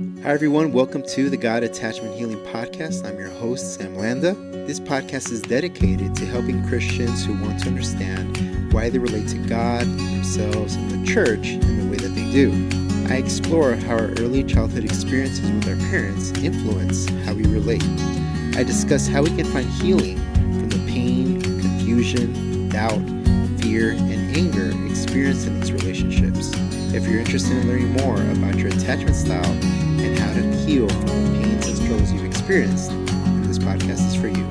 Hi, everyone. Welcome to the God Attachment Healing Podcast. I'm your host, Sam Landa. This podcast is dedicated to helping Christians who want to understand why they relate to God, themselves, and the church in the way that they do. I explore how our early childhood experiences with our parents influence how we relate. I discuss how we can find healing from the pain, confusion, doubt, fear, and anger experienced in these relationships. If you're interested in learning more about your attachment style and how to heal from the pains and struggles you've experienced, then this podcast is for you.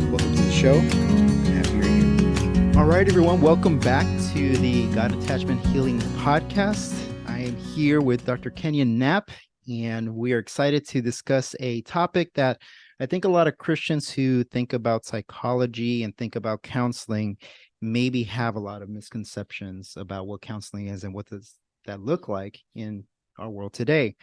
Welcome to the show. I'm happy you're here. All right, everyone. Welcome back to the God Attachment Healing Podcast. I am here with Dr. Knapp, and we are excited to discuss a topic that I think a lot of Christians who think about psychology and think about counseling maybe have a lot of misconceptions about what counseling is and what does that look like in our world today.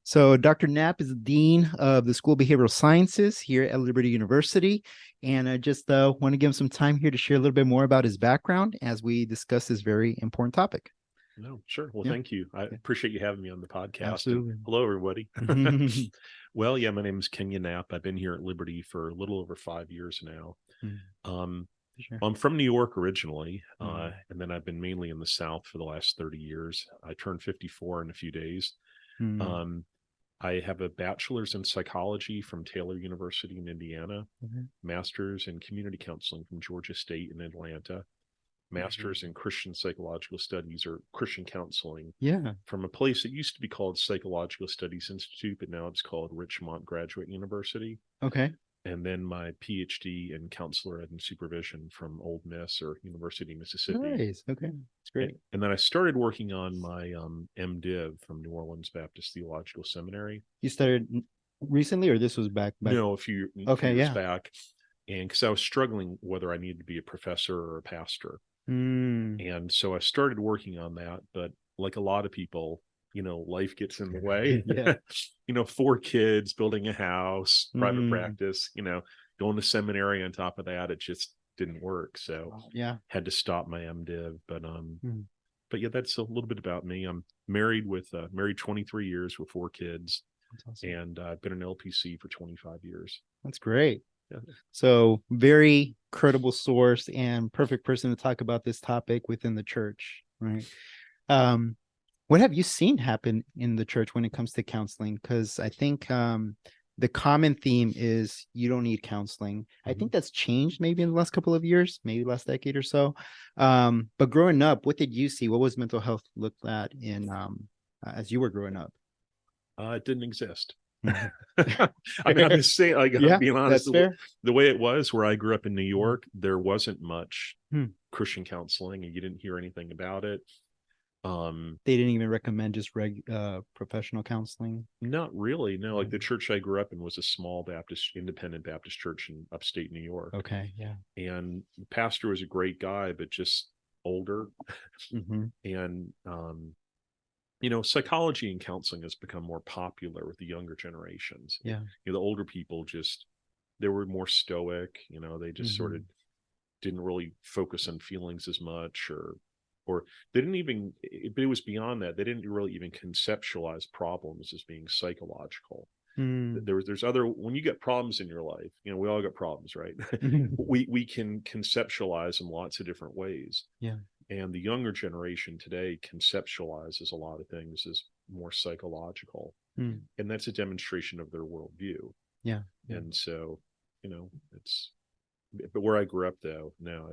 So Dr. Knapp is the Dean of the School of Behavioral Sciences here at Liberty University. And I just want to give him some time here to share a little bit more about his background as we discuss this very important topic. No, sure. Well, thank you. I appreciate you having me on the podcast. Absolutely. Hello, everybody. Well, my name is Knapp. I've been here at Liberty for a little over 5 years now. Sure. I'm from New York originally, and then I've been mainly in the South for the last 30 years. I turned 54 in a few days. I have a bachelor's in psychology from Taylor University in Indiana, master's in community counseling from Georgia State in Atlanta, master's in Christian psychological studies or Christian counseling from a place that used to be called Psychological Studies Institute, but now it's called Richmond Graduate University. Okay. And then my PhD in counselor and supervision from Ole Miss or University of Mississippi. Nice. Okay. That's great. And then I started working on my MDiv from New Orleans Baptist Theological Seminary. You started recently, or this was back? No, a few years back. And because I was struggling whether I needed to be a professor or a pastor. And so I started working on that. But like a lot of people, life gets in the way. 4 kids, building a house, private practice, going to seminary on top of that, it just didn't work. So had to stop my MDiv. But yeah, that's a little bit about me. I'm married 23 years with 4 kids. Awesome. And I've been an LPC for 25 years. That's great. Yeah. So very credible source and perfect person to talk about this topic within the church, right? What have you seen happen in the church when it comes to counseling? Because I think the common theme is you don't need counseling. I think that's changed maybe in the last couple of years, maybe last decade or so. But growing up, what did you see? What was mental health looked at in as you were growing up? It didn't exist. I mean, I'm just saying, I'm being honest, the way it was where I grew up in New York, there wasn't much Christian counseling and you didn't hear anything about it. They didn't even recommend just professional counseling. Not really. No, like the church I grew up in was a small independent Baptist church in upstate New York. Okay. Yeah. And the pastor was a great guy, but just older. And, psychology and counseling has become more popular with the younger generations. Yeah. The older people they were more stoic, they just sort of didn't really focus on feelings as much or they didn't even, but it was beyond that. They didn't really even conceptualize problems as being psychological. There's other, when you get problems in your life, we all got problems, right? we can conceptualize in lots of different ways. Yeah. And the younger generation today conceptualizes a lot of things as more psychological. And that's a demonstration of their worldview. Yeah. And so, but where I grew up though, no,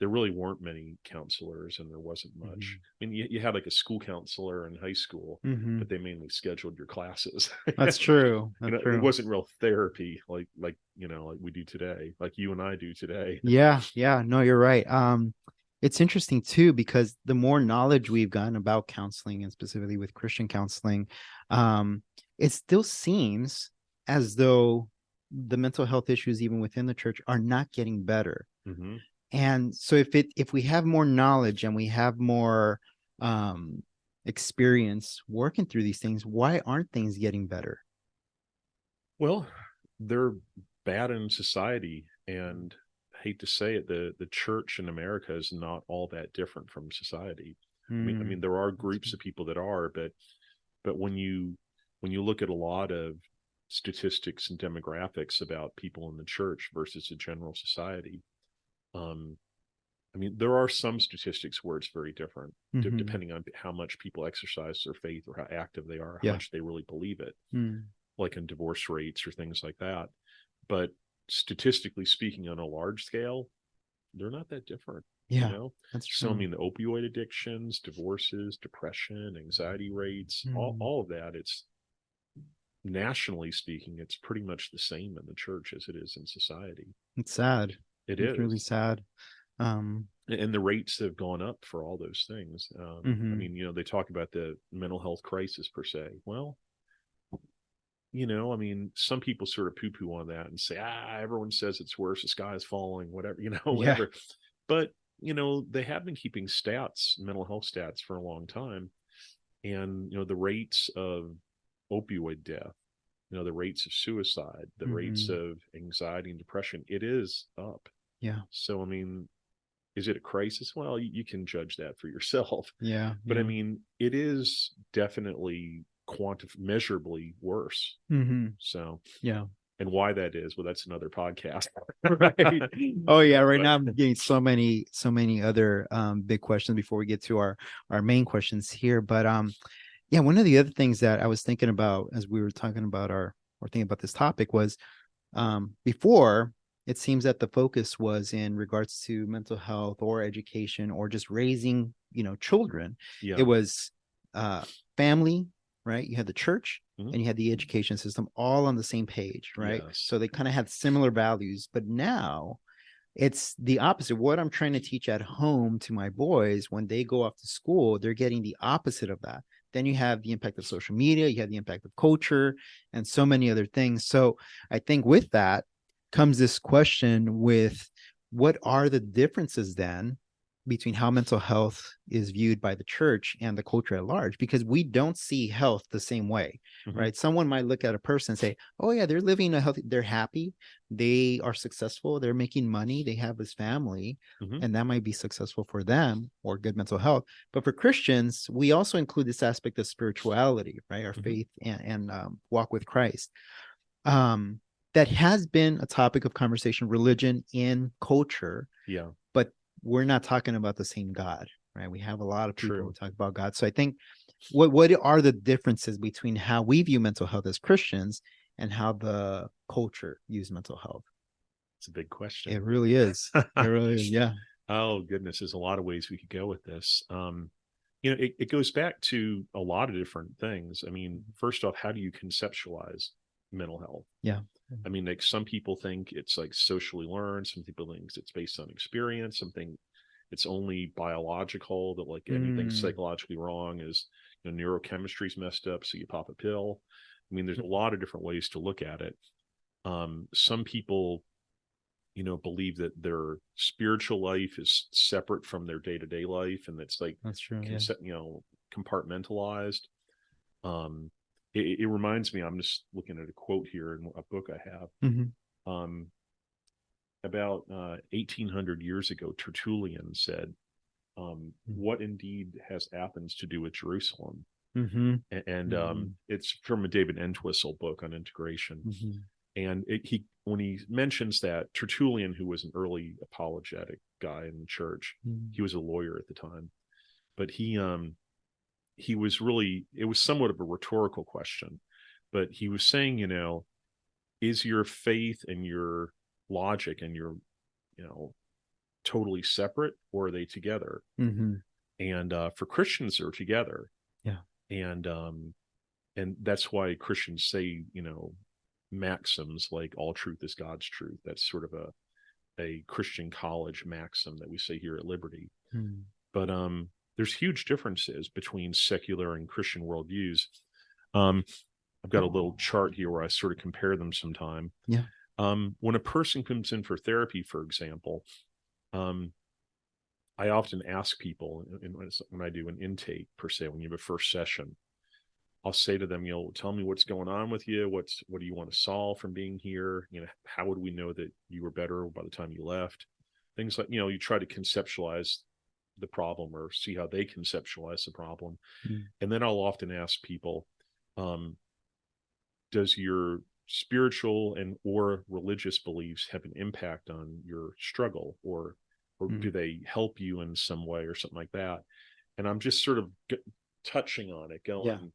there really weren't many counselors and there wasn't much. I mean, you had like a school counselor in high school, but they mainly scheduled your classes. That's true. It wasn't real therapy like we do today, like you and I do today. Yeah. No, you're right. It's interesting too, because the more knowledge we've gotten about counseling and specifically with Christian counseling, it still seems as though the mental health issues, even within the church, are not getting better. And so if we have more knowledge and we have more experience working through these things, why aren't things getting better? Well, they're bad in society, and I hate to say it, the church in America is not all that different from society. I mean, there are groups of people that are, but when you when you look at a lot of statistics and demographics about people in the church versus the general society, I mean, there are some statistics where it's very different, depending on how much people exercise their faith or how active they are, how much they really believe it, like in divorce rates or things like that. But statistically speaking, on a large scale, they're not that different. Yeah, you know? that's true. So, I mean, the opioid addictions, divorces, depression, anxiety rates, all of that, it's nationally speaking, it's pretty much the same in the church as it is in society. It's sad. It's really sad. And the rates have gone up for all those things. I mean, you know, they talk about the mental health crisis per se. Well, you know, I mean, some people sort of poo-poo on that and say, everyone says it's worse, the sky is falling, whatever, you know, whatever. But, you know, they have been keeping stats, mental health stats, for a long time. And, you know, the rates of opioid death, you know, the rates of suicide, the rates of anxiety and depression, it is up. Yeah. So, I mean, is it a crisis? Well, you can judge that for yourself. Yeah. But I mean, it is definitely measurably worse. So, yeah. And why that is, well, that's another podcast. Right. Oh yeah. Right now I'm getting so many other big questions before we get to our main questions here. But yeah, one of the other things that I was thinking about as we were talking about thinking about this topic was before, it seems that the focus was in regards to mental health or education or just raising, you know, children. It was family, right? You had the church and you had the education system all on the same page, right? So they kind of had similar values. But now it's the opposite. What I'm trying to teach at home to my boys, when they go off to school, they're getting the opposite of that. Then you have the impact of social media, you have the impact of culture, and so many other things. So I think with that comes this question with, what are the differences then between how mental health is viewed by the church and the culture at large? Because we don't see health the same way, right? Someone might look at a person and say, oh yeah, they're living a healthy, they're happy, they are successful, they're making money, they have this family, and that might be successful for them or good mental health. But for Christians, we also include this aspect of spirituality, right? Our faith and walk with Christ. That has been a topic of conversation, religion in culture. Yeah. But we're not talking about the same God, right? We have a lot of people who talk about God. So I think what are the differences between how we view mental health as Christians and how the culture views mental health? It's a big question. It really is. It really is. Yeah. Oh goodness, there's a lot of ways we could go with this. You know, it goes back to a lot of different things. I mean, first off, how do you conceptualize mental health? Yeah. I mean, like, some people think it's like socially learned. Some people think it's based on experience. Some think it's only biological, that like anything psychologically wrong is, you know, neurochemistry's messed up, so you pop a pill. I mean, there's a lot of different ways to look at it. Some people, you know, believe that their spiritual life is separate from their day-to-day life, and that's like, that's true, you know, compartmentalized. It reminds me, I'm just looking at a quote here in a book I have. About 1800 years ago, Tertullian said, what indeed has Athens to do with Jerusalem? And it's from a David Entwistle book on integration. And when he mentions that, Tertullian, who was an early apologetic guy in the church, he was a lawyer at the time, but he was really, it was somewhat of a rhetorical question, but he was saying, you know, is your faith and your logic and your, you know, totally separate, or are they together? And for Christians, they're together. And that's why Christians say, you know, maxims like all truth is God's truth. That's sort of a Christian college maxim that we say here at Liberty. But there's huge differences between secular and Christian worldviews. I've got a little chart here where I sort of compare them sometime. When a person comes in for therapy, for example, I often ask people, when I do an intake per se, when you have a first session, I'll say to them, you know, tell me what's going on with you. What do you want to solve from being here? You know, how would we know that you were better by the time you left? Things like, you know, you try to conceptualize the problem or see how they conceptualize the problem. And then I'll often ask people, does your spiritual and or religious beliefs have an impact on your struggle, or do they help you in some way or something like that? And I'm just sort of touching on it, going,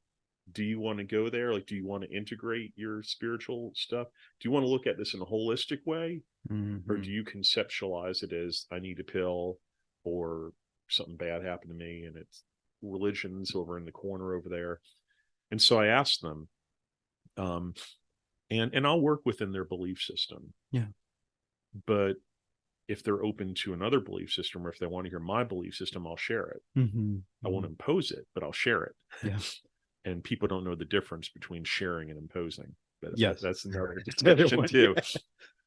do you want to go there? Like, do you want to integrate your spiritual stuff? Do you want to look at this in a holistic way? Or do you conceptualize it as, I need a pill, or something bad happened to me and it's religion's over in the corner over there? And so I asked them, and I'll work within their belief system. Yeah. But if they're open to another belief system, or if they want to hear my belief system, I'll share it. I won't impose it, but I'll share it. Yeah. And people don't know the difference between sharing and imposing. But yes, that's another discussion too.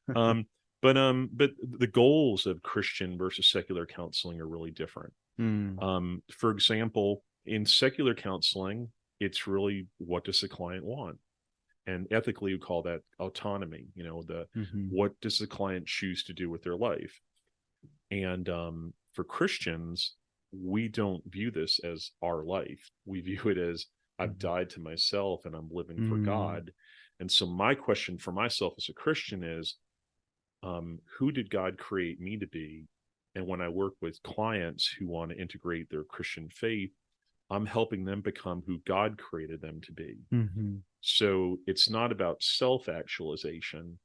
But the goals of Christian versus secular counseling are really different. For example, in secular counseling, it's really, what does the client want? And ethically, we call that autonomy. What does the client choose to do with their life? And for Christians, we don't view this as our life. We view it as, I've died to myself and I'm living for God. And so my question for myself as a Christian is, who did God create me to be? And when I work with clients who want to integrate their Christian faith, I'm helping them become who God created them to be. So it's not about self-actualization.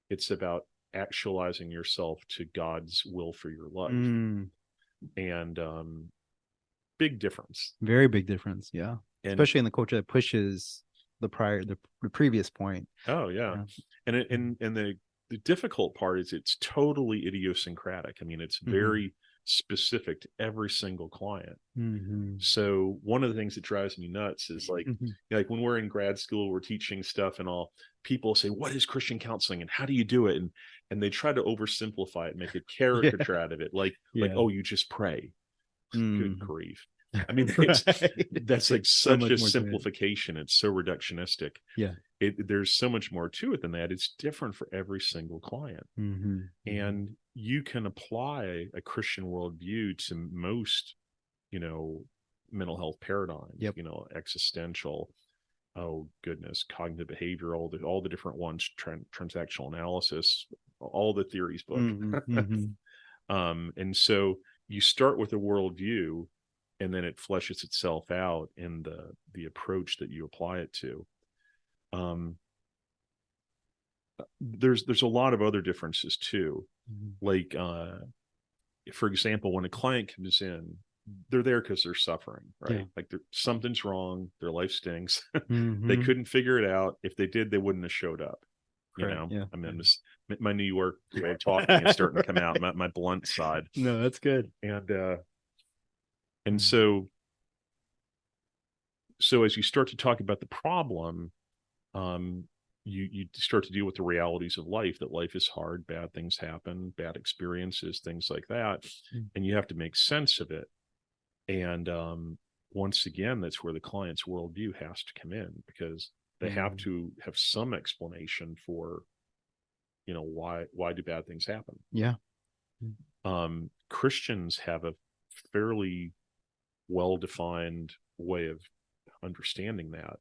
It's about actualizing yourself to God's will for your life. And big difference. Very big difference. Yeah. And, especially in the culture that pushes the previous point. Oh yeah. And the difficult part is it's totally idiosyncratic. I mean, it's very specific to every single client. So one of the things that drives me nuts is like when we're in grad school, we're teaching stuff and all, people say, what is Christian counseling and how do you do it? And they try to oversimplify it, make a caricature out of it. Like, oh, you just pray. Good grief. I mean, that's like such a simplification. It's so reductionistic. Yeah. There's so much more to it than that. It's different for every single client. And you can apply a Christian worldview to most, mental health paradigms, existential, oh goodness, cognitive behavior, all the different ones, transactional analysis, all the theories book. And so you start with a worldview, and then it fleshes itself out in the approach that you apply it to. There's a lot of other differences too. Like, for example, when a client comes in, they're there because they're suffering, right? Yeah. Like something's wrong. Their life stinks. They couldn't figure it out. If they did, they wouldn't have showed up. Yeah. I mean, my New York way of talking is starting to come out, my blunt side. No, that's good. And so as you start to talk about the problem, you start to deal with the realities of life, that life is hard, bad things happen, bad experiences, things like that. And you have to make sense of it. And once again, that's where the client's worldview has to come in, because they have to have some explanation for, why do bad things happen? Yeah. Christians have a fairly well-defined way of understanding that.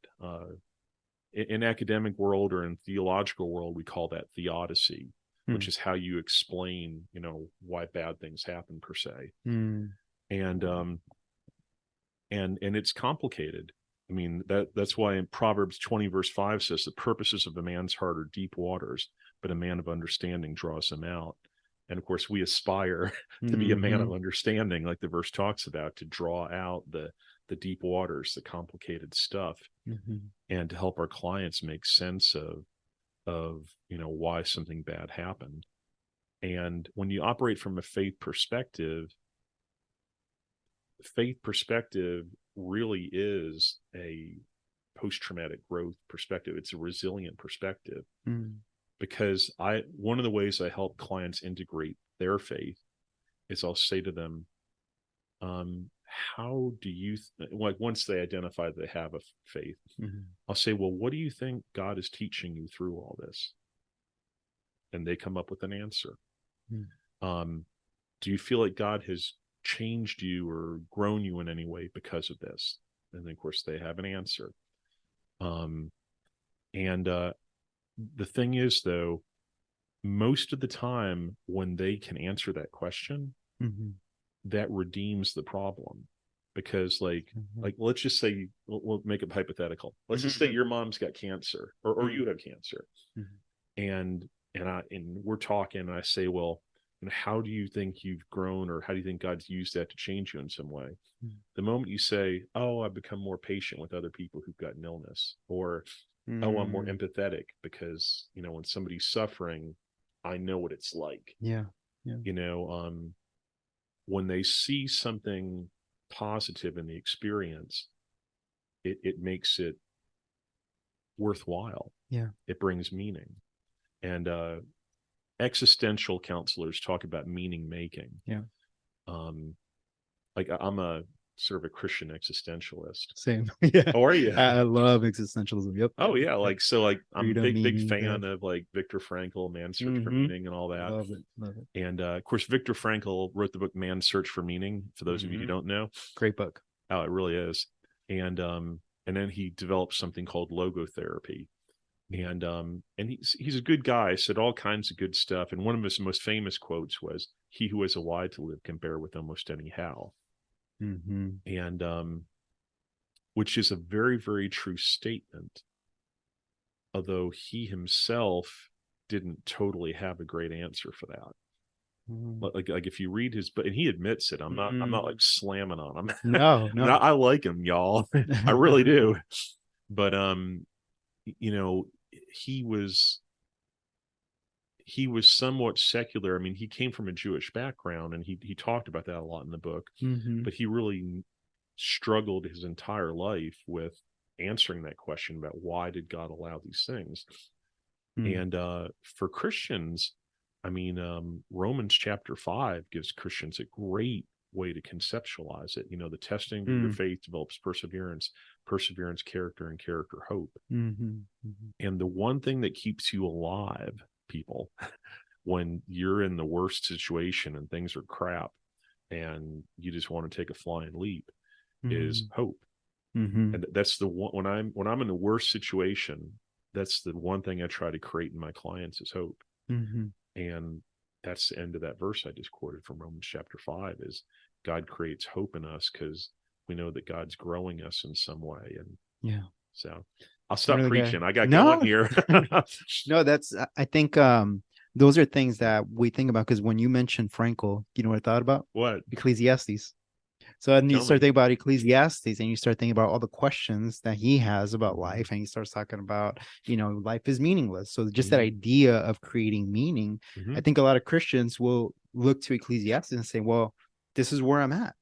In academic world or in theological world, we call that theodicy, which is how you explain, why bad things happen per se. And it's complicated. I mean, that's why in Proverbs 20 verse 5 says, the purposes of a man's heart are deep waters, but a man of understanding draws them out. And of course, we aspire to be a man of understanding, like the verse talks about, to draw out the deep waters, the complicated stuff, and to help our clients make sense of why something bad happened. And when you operate from a faith perspective really is a post-traumatic growth perspective. It's a resilient perspective. Because one of the ways I help clients integrate their faith is I'll say to them, how do you, like once they identify they have a faith, I'll say, well, what do you think God is teaching you through all this? And they come up with an answer. Do you feel like God has changed you or grown you in any way because of this? And then, of course, they have an answer. And the thing is, though, most of the time when they can answer that question, that redeems the problem. Because like let's just say, we'll make it hypothetical. Let's just say your mom's got cancer, or you have cancer, and we're talking, and I say, well, how do you think you've grown, or how do you think God's used that to change you in some way? The moment you say, oh, I've become more patient with other people who've got an illness, or oh, I'm more empathetic because, when somebody's suffering, I know what it's like. Yeah. When they see something positive in the experience, it makes it worthwhile. Yeah. It brings meaning. And existential counselors talk about meaning making. Yeah. Like I'm a sort of a Christian existentialist. Same. Yeah. Oh, are you? I love existentialism. Yep. Oh yeah. Like I'm a big fan yeah. of like Viktor Frankl, Man's Search for Meaning, and all that. Love it. And of course, Viktor Frankl wrote the book Man's Search for Meaning. For those of you who don't know, great book. Oh, it really is. And then he developed something called logotherapy. And he's a good guy, said all kinds of good stuff. And one of his most famous quotes was, "He who has a why to live can bear with almost any how." And which is a very, very true statement, although he himself didn't totally have a great answer for that. Like if you read his book, and he admits it, I'm not like slamming on him. No. I like him, y'all. I really do. But he was somewhat secular. I mean, he came from a Jewish background, and he talked about that a lot in the book. But he really struggled his entire life with answering that question about why did God allow these things. And for Christians, I mean, Romans chapter 5 gives Christians a great way to conceptualize it. The testing of your faith develops perseverance, character, and character, hope. And the one thing that keeps you alive, people, when you're in the worst situation and things are crap and you just want to take a flying leap, is hope. And that's the one, when I'm in the worst situation, that's the one thing I try to create in my clients is hope. And that's the end of that verse I just quoted from Romans chapter 5, is God creates hope in us because we know that God's growing us in some way. And so I'll stop preaching. I got going here. No, that's, I think those are things that we think about, because when you mentioned Frankl, you know what I thought about? What? Ecclesiastes. So then you start thinking about Ecclesiastes, and you start thinking about all the questions that he has about life, and he starts talking about, life is meaningless. So just that idea of creating meaning, I think a lot of Christians will look to Ecclesiastes and say, well, this is where I'm at.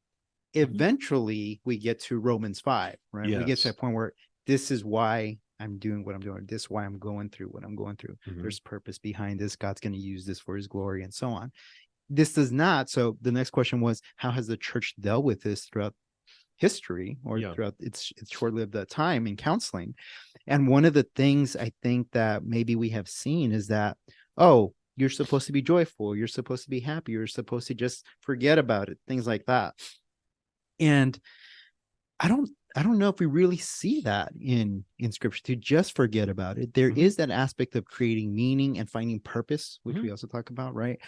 Eventually we get to Romans 5, right? We get to that point where this is why I'm doing what I'm doing. This is why I'm going through what I'm going through. There's purpose behind this. God's going to use this for his glory, and so on. This does not. So the next question was, how has the church dealt with this throughout history, or throughout its short-lived time in counseling? And one of the things I think that maybe we have seen is that, oh, you're supposed to be joyful, you're supposed to be happy, you're supposed to just forget about it, things like that. And I don't know if we really see that in scripture, to just forget about it. There is that aspect of creating meaning and finding purpose, which we also talk about, right?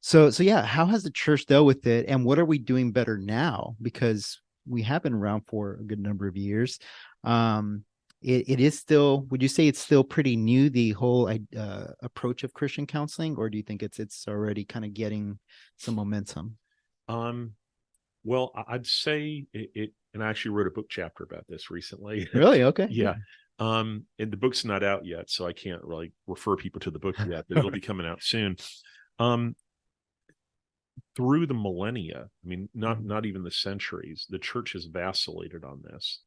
So how has the church dealt with it, and what are we doing better now? Because we have been around for a good number of years. It is still, would you say it's still pretty new, the whole approach of Christian counseling, or do you think it's already kind of getting some momentum? Well, I'd say it, and I actually wrote a book chapter about this recently. Really? Okay. Yeah. And the book's not out yet, so I can't really refer people to the book yet, but it'll be coming out soon. Through the millennia, I mean, not even the centuries, the church has vacillated on this.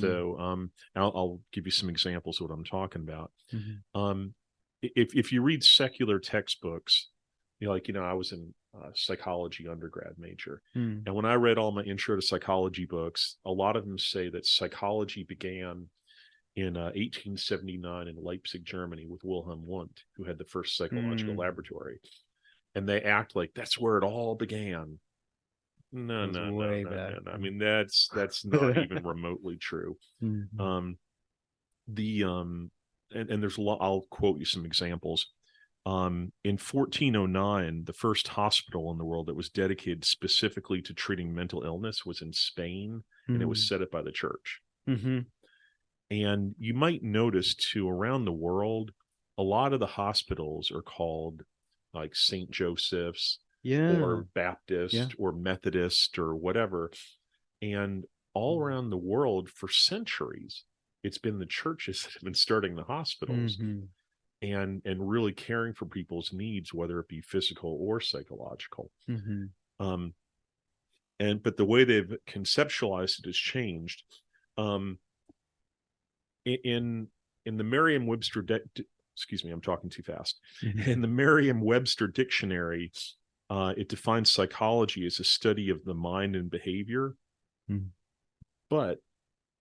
So I'll give you some examples of what I'm talking about. If you read secular textbooks, I was in psychology undergrad major. And when I read all my intro to psychology books, a lot of them say that psychology began in 1879 in Leipzig, Germany, with Wilhelm Wundt, who had the first psychological laboratory. And they act like that's where it all began. No. I mean, that's not even remotely true. the and there's a lot. I'll quote you some examples. In 1409, the first hospital in the world that was dedicated specifically to treating mental illness was in Spain, and it was set up by the church. And you might notice too, around the world, a lot of the hospitals are called like St. Joseph's or Baptist or Methodist or whatever. And all around the world for centuries, it's been the churches that have been starting the hospitals and really caring for people's needs, whether it be physical or psychological. But the way they've conceptualized it has changed. In the Merriam-Webster, excuse me, I'm talking too fast. In the Merriam-Webster dictionary, it defines psychology as a study of the mind and behavior. But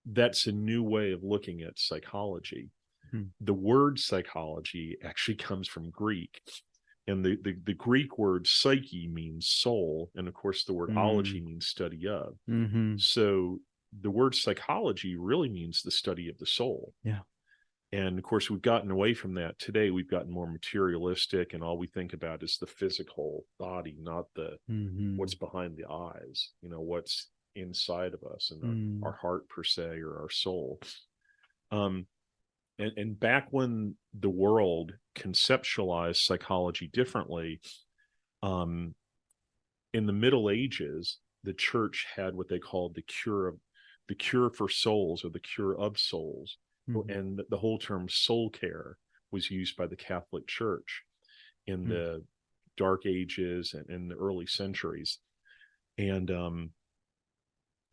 that's a new way of looking at psychology. The word psychology actually comes from Greek. And the Greek word psyche means soul. And of course, the word ology means study of. So the word psychology really means the study of the soul. And of course, we've gotten away from that today. We've gotten more materialistic, and all we think about is the physical body, not the what's behind the eyes, what's inside of us and our heart per se, or our soul. And back when the world conceptualized psychology differently, in the Middle Ages, the church had what they called the cure for souls, or the cure of souls. And the whole term soul care was used by the Catholic Church in the Dark Ages and in the early centuries. And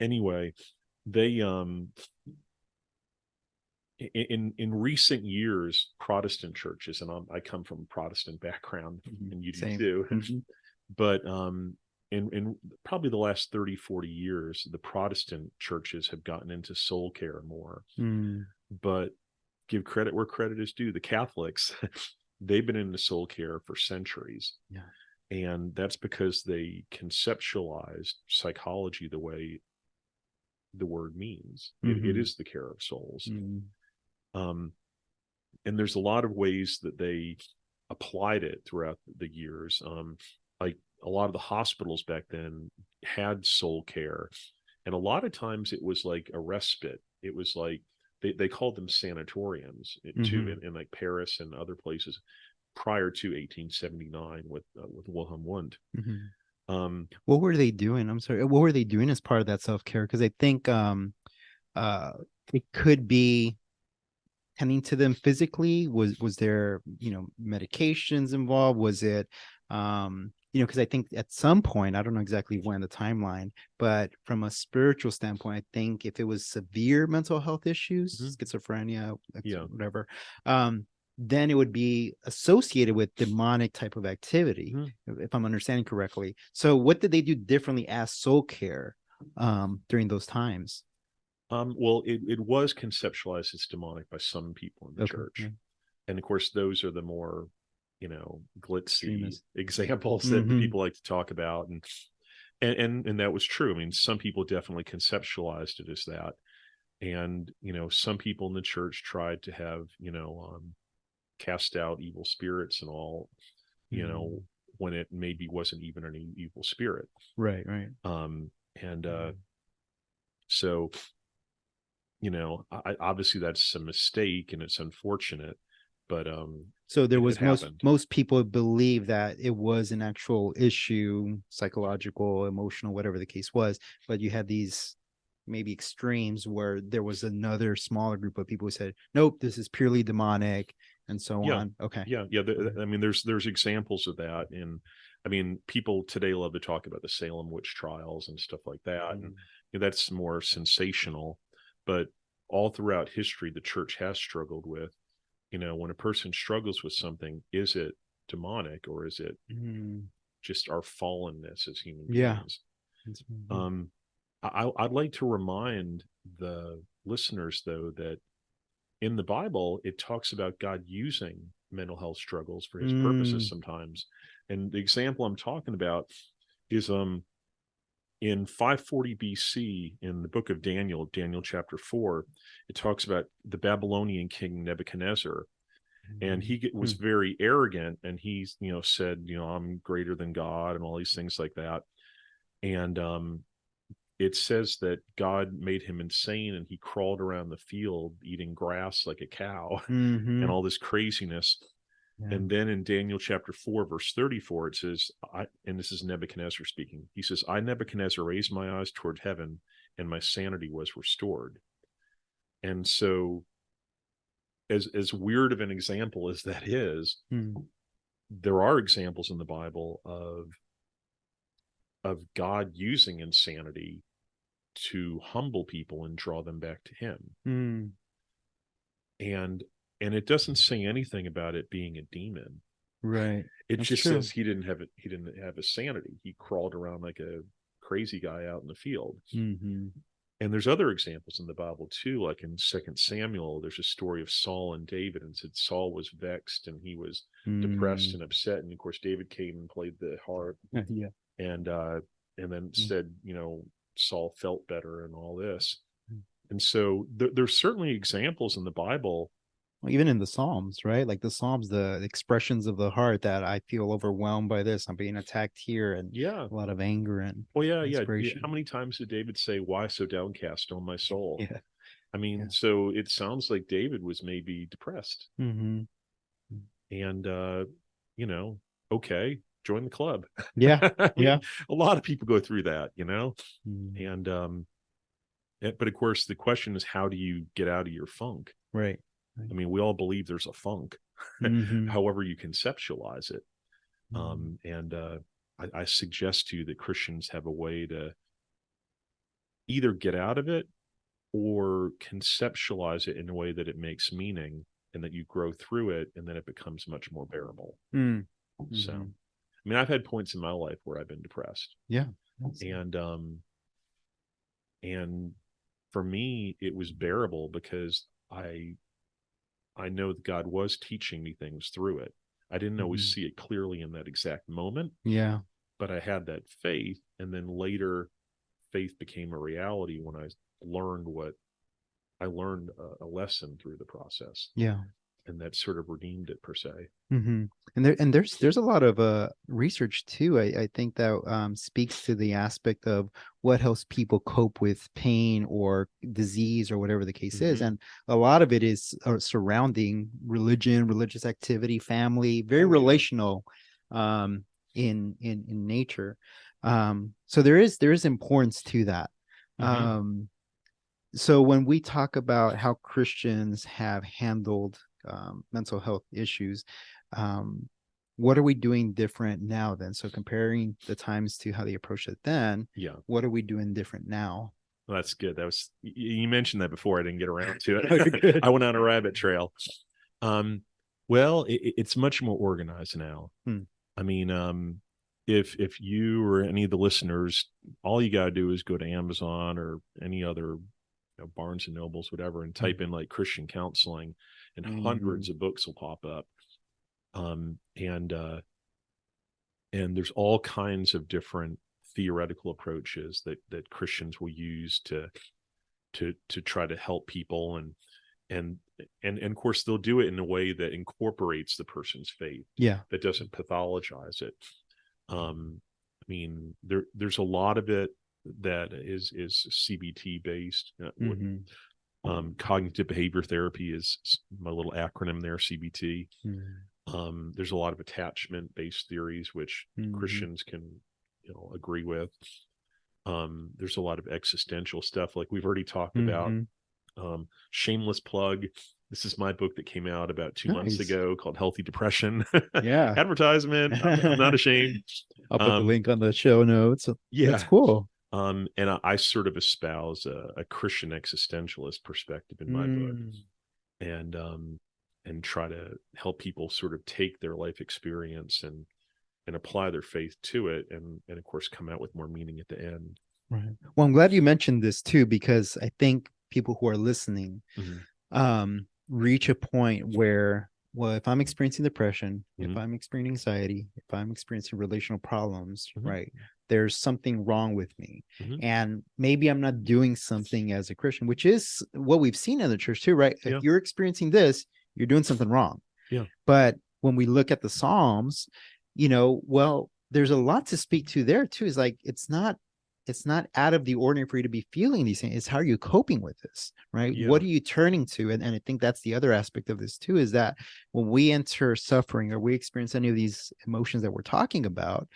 anyway, they in recent years, Protestant churches, and I come from a Protestant background, and you do too, but in probably the last 30, 40 years, the Protestant churches have gotten into soul care more. But give credit where credit is due. The Catholics, they've been into soul care for centuries. And that's because they conceptualized psychology the way the word means. It is the care of souls. And there's a lot of ways that they applied it throughout the years. Like a lot of the hospitals back then had soul care. And a lot of times it was like a respite. It was like, they called them sanatoriums too, in like Paris and other places prior to 1879 with Wilhelm Wundt. What were they doing? I'm sorry. What were they doing as part of that self-care? Because I think it could be tending to them physically. Was there medications involved? Was it because I think at some point, I don't know exactly when the timeline, but from a spiritual standpoint, I think if it was severe mental health issues, schizophrenia, whatever, then it would be associated with demonic type of activity, if I'm understanding correctly. So what did they do differently as soul care during those times? Well, it was conceptualized as demonic by some people in the church. And of course, those are the more glitzy examples that people like to talk about, and that was true. I mean, some people definitely conceptualized it as that, and some people in the church tried to have cast out evil spirits and all, when it maybe wasn't even an evil spirit. Right. So obviously that's a mistake and it's unfortunate, but so there was most people believe that it was an actual issue, psychological, emotional, whatever the case was, but you had these maybe extremes where there was another smaller group of people who said, nope, this is purely demonic, and so on. Okay. I mean, there's examples of that, and I mean, people today love to talk about the Salem witch trials and stuff like that, and that's more sensational. But all throughout history, the church has struggled with, when a person struggles with something, is it demonic or is it just our fallenness as human beings? I'd like to remind the listeners, though, that in the Bible, it talks about God using mental health struggles for his purposes sometimes. And the example I'm talking about is in 540 BC, in the book of Daniel, Daniel chapter 4, it talks about the Babylonian king Nebuchadnezzar. And he was very arrogant, and he, said, I'm greater than God and all these things like that. And it says that God made him insane, and he crawled around the field eating grass like a cow and all this craziness. Yeah. And then in Daniel chapter 4, verse 34, it says, and this is Nebuchadnezzar speaking. He says, I, Nebuchadnezzar, raised my eyes toward heaven, and my sanity was restored. And so, as weird of an example as that is, there are examples in the Bible of God using insanity to humble people and draw them back to him. And it doesn't say anything about it being a demon. Right. It That's just true. Says he didn't have a sanity. He crawled around like a crazy guy out in the field. And there's other examples in the Bible too, like in 2 Samuel, there's a story of Saul and David, and said Saul was vexed and he was depressed and upset. And of course, David came and played the harp. Yeah. And then said, Saul felt better and all this. And so there's certainly examples in the Bible. Well, even in the Psalms, right? Like the Psalms, the expressions of the heart that I feel overwhelmed by this, I'm being attacked here, and a lot of anger and How many times did David say, why so downcast, O my soul? Yeah. I mean, so it sounds like David was maybe depressed. And, okay, join the club. Yeah. A lot of people go through that, and, but of course, the question is, how do you get out of your funk? Right. I mean, we all believe there's a funk, however you conceptualize it. I suggest to you that Christians have a way to either get out of it or conceptualize it in a way that it makes meaning and that you grow through it, and then it becomes much more bearable. So, I mean, I've had points in my life where I've been depressed. Yeah. And for me, it was bearable because I know that God was teaching me things through it. I didn't always see it clearly in that exact moment. Yeah. But I had that faith. And then later, faith became a reality when I learned a lesson through the process. Yeah. And that sort of redeemed it, per se. And there's a lot of research too. I think that speaks to the aspect of what helps people cope with pain or disease or whatever the case is, and a lot of it is surrounding religion, religious activity, family, very relational in nature. So there is importance to that. So when we talk about how Christians have handled mental health issues, what are we doing different now then? So comparing the times to how they approached it then, what are we doing different now? Well, that's good. You mentioned that before. I didn't get around to it. I went on a rabbit trail. Well, it's much more organized now. I mean, if you or any of the listeners, all you got to do is go to Amazon or any other Barnes and Nobles, whatever, and type in like Christian counseling, and hundreds of books will pop up. And there's all kinds of different theoretical approaches that Christians will use to try to help people, and of course they'll do it in a way that incorporates the person's faith, that doesn't pathologize it. I mean, there's a lot of it that is CBT based. Cognitive behavior therapy is my little acronym there, CBT. There's a lot of attachment based theories which Christians can agree with. There's a lot of existential stuff like we've already talked about. Shameless plug, this is my book that came out about 2 months ago called Healthy Depression. Advertisement. I'm not ashamed. I'll put the link on the show notes. That's cool. And I sort of espouse a Christian existentialist perspective in my book, and try to help people sort of take their life experience and apply their faith to it, and of course come out with more meaning at the end. Right. Well, I'm glad you mentioned this too, because I think people who are listening reach a point where, well, if I'm experiencing depression, if I'm experiencing anxiety, if I'm experiencing relational problems, right, there's something wrong with me. And maybe I'm not doing something as a Christian, which is what we've seen in the church too, right? If you're experiencing this, you're doing something wrong. But when we look at the Psalms, well, there's a lot to speak to there too. Is like, it's not out of the ordinary for you to be feeling these things. It's how are you coping with this, right? What are you turning to? And I think that's the other aspect of this too, is that when we enter suffering or we experience any of these emotions that we're talking about,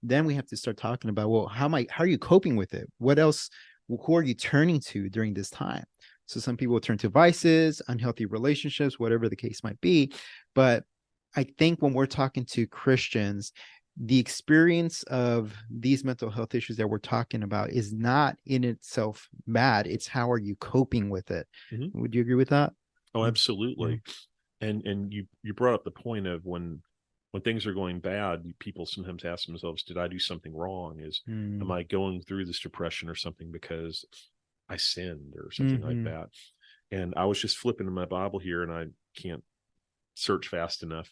then we have to start talking about, well, how are you coping with it? What else, who are you turning to during this time? So some people will turn to vices, unhealthy relationships, whatever the case might be. But I think when we're talking to Christians, the experience of these mental health issues that we're talking about is not in itself bad. It's how are you coping with it? Would you agree with that? Oh, absolutely. And you brought up the point of when things are going bad, people sometimes ask themselves, did I do something wrong? Am I going through this depression or something because I sinned or something like that? And I was just flipping in my Bible here, and I can't search fast enough,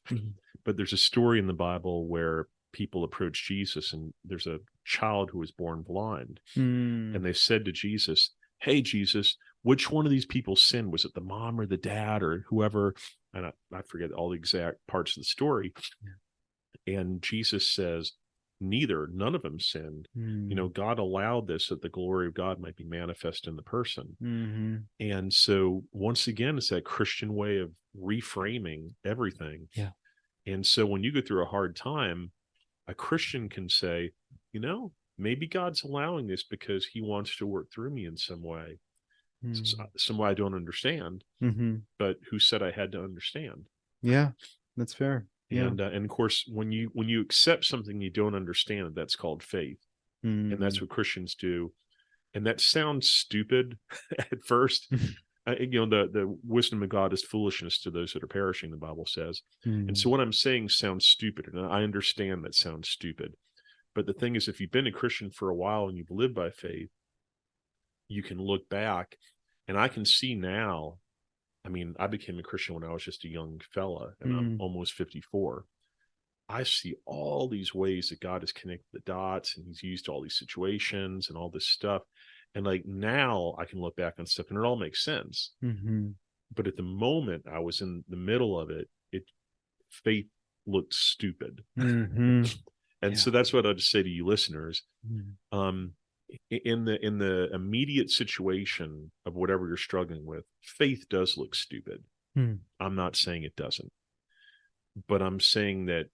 but there's a story in the Bible where people approach Jesus, and there's a child who was born blind, and they said to Jesus, hey, Jesus, which one of these people sinned? Was it the mom or the dad or whoever? And I forget all the exact parts of the story. And Jesus says, none of them sinned. God allowed this that the glory of God might be manifest in the person. And so once again, it's that Christian way of reframing everything. And so when you go through a hard time, a Christian can say, maybe God's allowing this because he wants to work through me in some way. Some way I don't understand, but who said I had to understand? Yeah, that's fair. And of course, when you accept something you don't understand, that's called faith. And that's what Christians do. And that sounds stupid at first. The wisdom of God is foolishness to those that are perishing, the Bible says. And so what I'm saying sounds stupid, and I understand that sounds stupid. But the thing is, if you've been a Christian for a while and you've lived by faith, you can look back, and I can see now. I mean, I became a Christian when I was just a young fella, and I'm almost 54. I see all these ways that God has connected the dots, and he's used all these situations and all this stuff. And like now I can look back on stuff and it all makes sense. But at the moment I was in the middle of it, faith looked stupid. And so that's what I'd just say to you listeners. In the immediate situation of whatever you're struggling with, faith does look stupid. I'm not saying it doesn't, but I'm saying that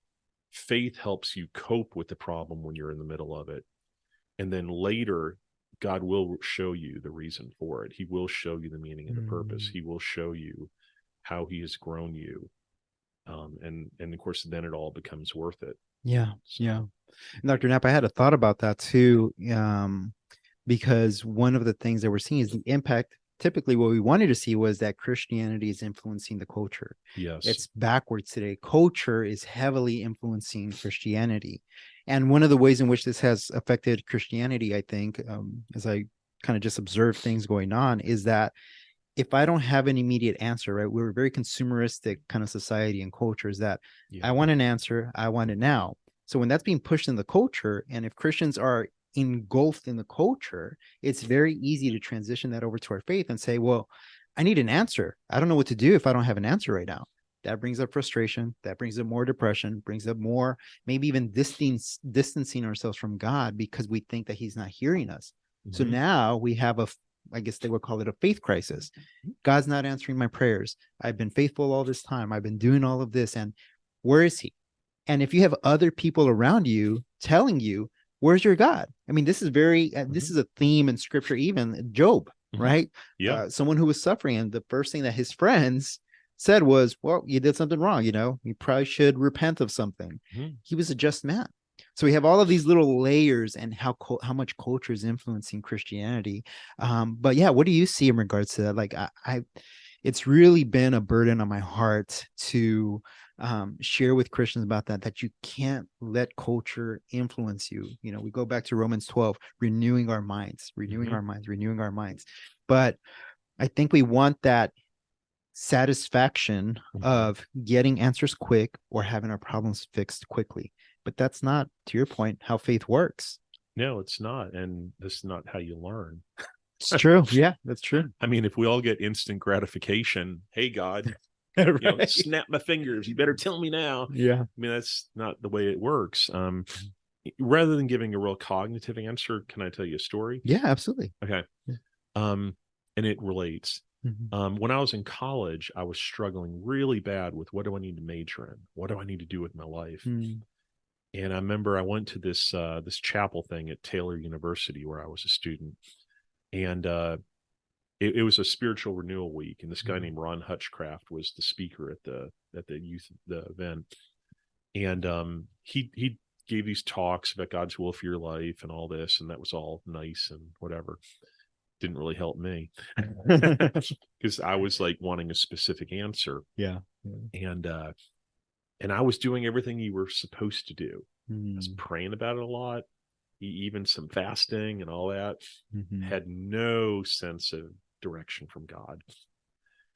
faith helps you cope with the problem when you're in the middle of it. And then later, God will show you the reason for it. He will show you the meaning and the purpose. He will show you how he has grown you. And of course, then it all becomes worth it. And Dr. Knapp, I had a thought about that too, because one of the things that we're seeing is the impact. Typically, what we wanted to see was that Christianity is influencing the culture. It's backwards today. Culture is heavily influencing Christianity. And one of the ways in which this has affected Christianity, I think, as I kind of just observe things going on, is that if I don't have an immediate answer, right, we're a very consumeristic kind of society and culture, is that I want an answer, I want it now. So when that's being pushed in the culture, and if Christians are engulfed in the culture, it's very easy to transition that over to our faith and say, well, I need an answer. I don't know what to do if I don't have an answer right now. That brings up frustration. That brings up more depression, brings up more, maybe even distancing ourselves from God because we think that he's not hearing us. So now we have I guess they would call it a faith crisis. God's not answering my prayers. I've been faithful all this time. I've been doing all of this. And where is he? And if you have other people around you telling you, where's your God? I mean, this is this is a theme in scripture, even Job, right? Someone who was suffering. And the first thing that his friends said was, well, you did something wrong. You probably should repent of something. He was a just man. So we have all of these little layers and how much culture is influencing Christianity. But yeah, what do you see in regards to that? Like it's really been a burden on my heart to share with Christians about that you can't let culture influence you. We go back to Romans 12, renewing our minds. But I think we want that satisfaction of getting answers quick or having our problems fixed quickly. But that's not, to your point, how faith works. No, it's not. And this is not how you learn. It's true. Yeah, that's true. I mean, if we all get instant gratification, hey, God, Right. snap my fingers. You better tell me now. Yeah. I mean, that's not the way it works. Rather than giving a real cognitive answer, can I tell you a story? Yeah, absolutely. Okay. Yeah. And it relates. Mm-hmm. When I was in college, I was struggling really bad with what do I need to major in? What do I need to do with my life? Mm. And I remember I went to this chapel thing at Taylor University where I was a student. And it was a spiritual renewal week. And this guy named Ron Hutchcraft was the speaker at the event. And he gave these talks about God's will for your life and all this. And that was all nice and whatever. Didn't really help me because I was like wanting a specific answer. Yeah. And I was doing everything you were supposed to do. I was Mm. praying about it a lot, even some fasting and all that. Mm-hmm. Had no sense of direction from God.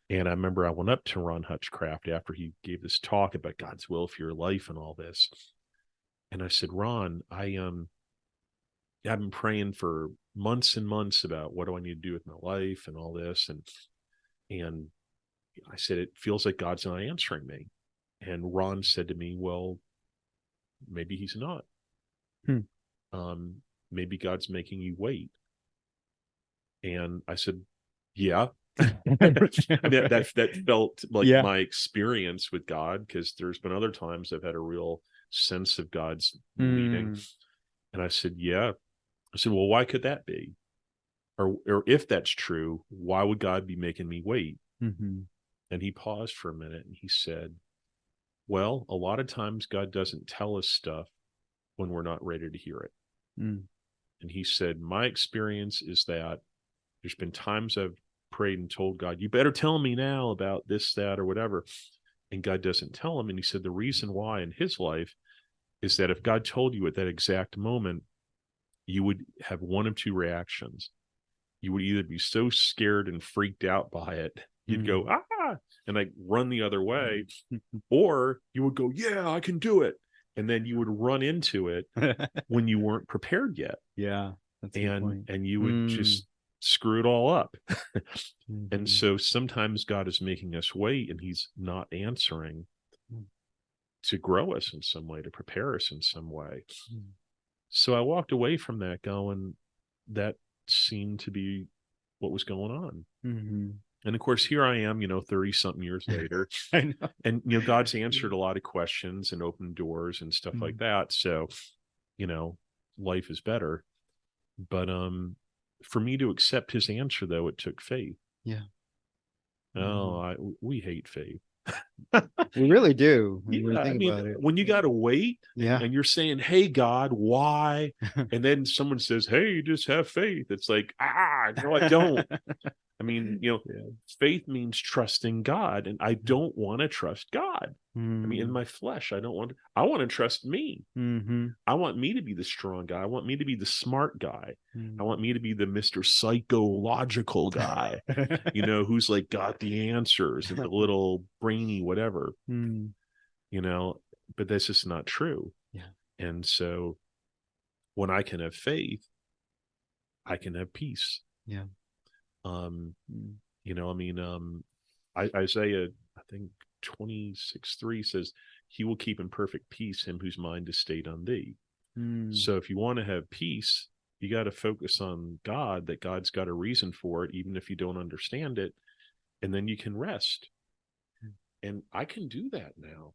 And I remember I went up to Ron Hutchcraft after he gave this talk about God's will for your life and all this. And I said, Ron, I've been praying for months and months about what do I need to do with my life and all this. And I said, it feels like God's not answering me. And Ron said to me, well, maybe he's not. Maybe God's making you wait. And I said, yeah. I mean, that felt like my experience with God, because there's been other times I've had a real sense of God's leading. And I said, yeah. I said, well, why could that be? Or if that's true, why would God be making me wait? Mm-hmm. And he paused for a minute and he said, well, a lot of times God doesn't tell us stuff when we're not ready to hear it. Mm. And he said, my experience is that there's been times I've prayed and told God, you better tell me now about this, that, or whatever. And God doesn't tell him. And he said, the reason why in his life is that if God told you at that exact moment, you would have one of two reactions. You would either be so scared and freaked out by it, you'd go, and like run the other way, or you would go, yeah, I can do it. And then you would run into it when you weren't prepared yet. Yeah. That's a good point. And you would just screw it all up. And so sometimes God is making us wait and he's not answering to grow us in some way, to prepare us in some way. So I walked away from that going, that seemed to be what was going on. And of course, here I am, 30 something years later. I know. And, God's answered a lot of questions and opened doors and stuff like that. So, life is better. But for me to accept his answer, though, it took faith. Yeah. We hate faith. We really do. When you got to wait and you're saying, hey, God, why? And then someone says, hey, just have faith. It's like, no, I don't. I mean, faith means trusting God, and I don't want to trust God. I mean, in my flesh, I want to trust me. I want me to be the strong guy. I want me to be the smart guy. I want me to be the Mr. Psychological guy, who's like got the answers and the little brainy whatever, but that's just not true. Yeah. And so when I can have faith, I can have peace. Yeah. Isaiah, I think 26:3 says, he will keep in perfect peace him whose mind is stayed on thee. So if you want to have peace, you got to focus on God, that God's got a reason for it, even if you don't understand it. And then you can rest. And I can do that now.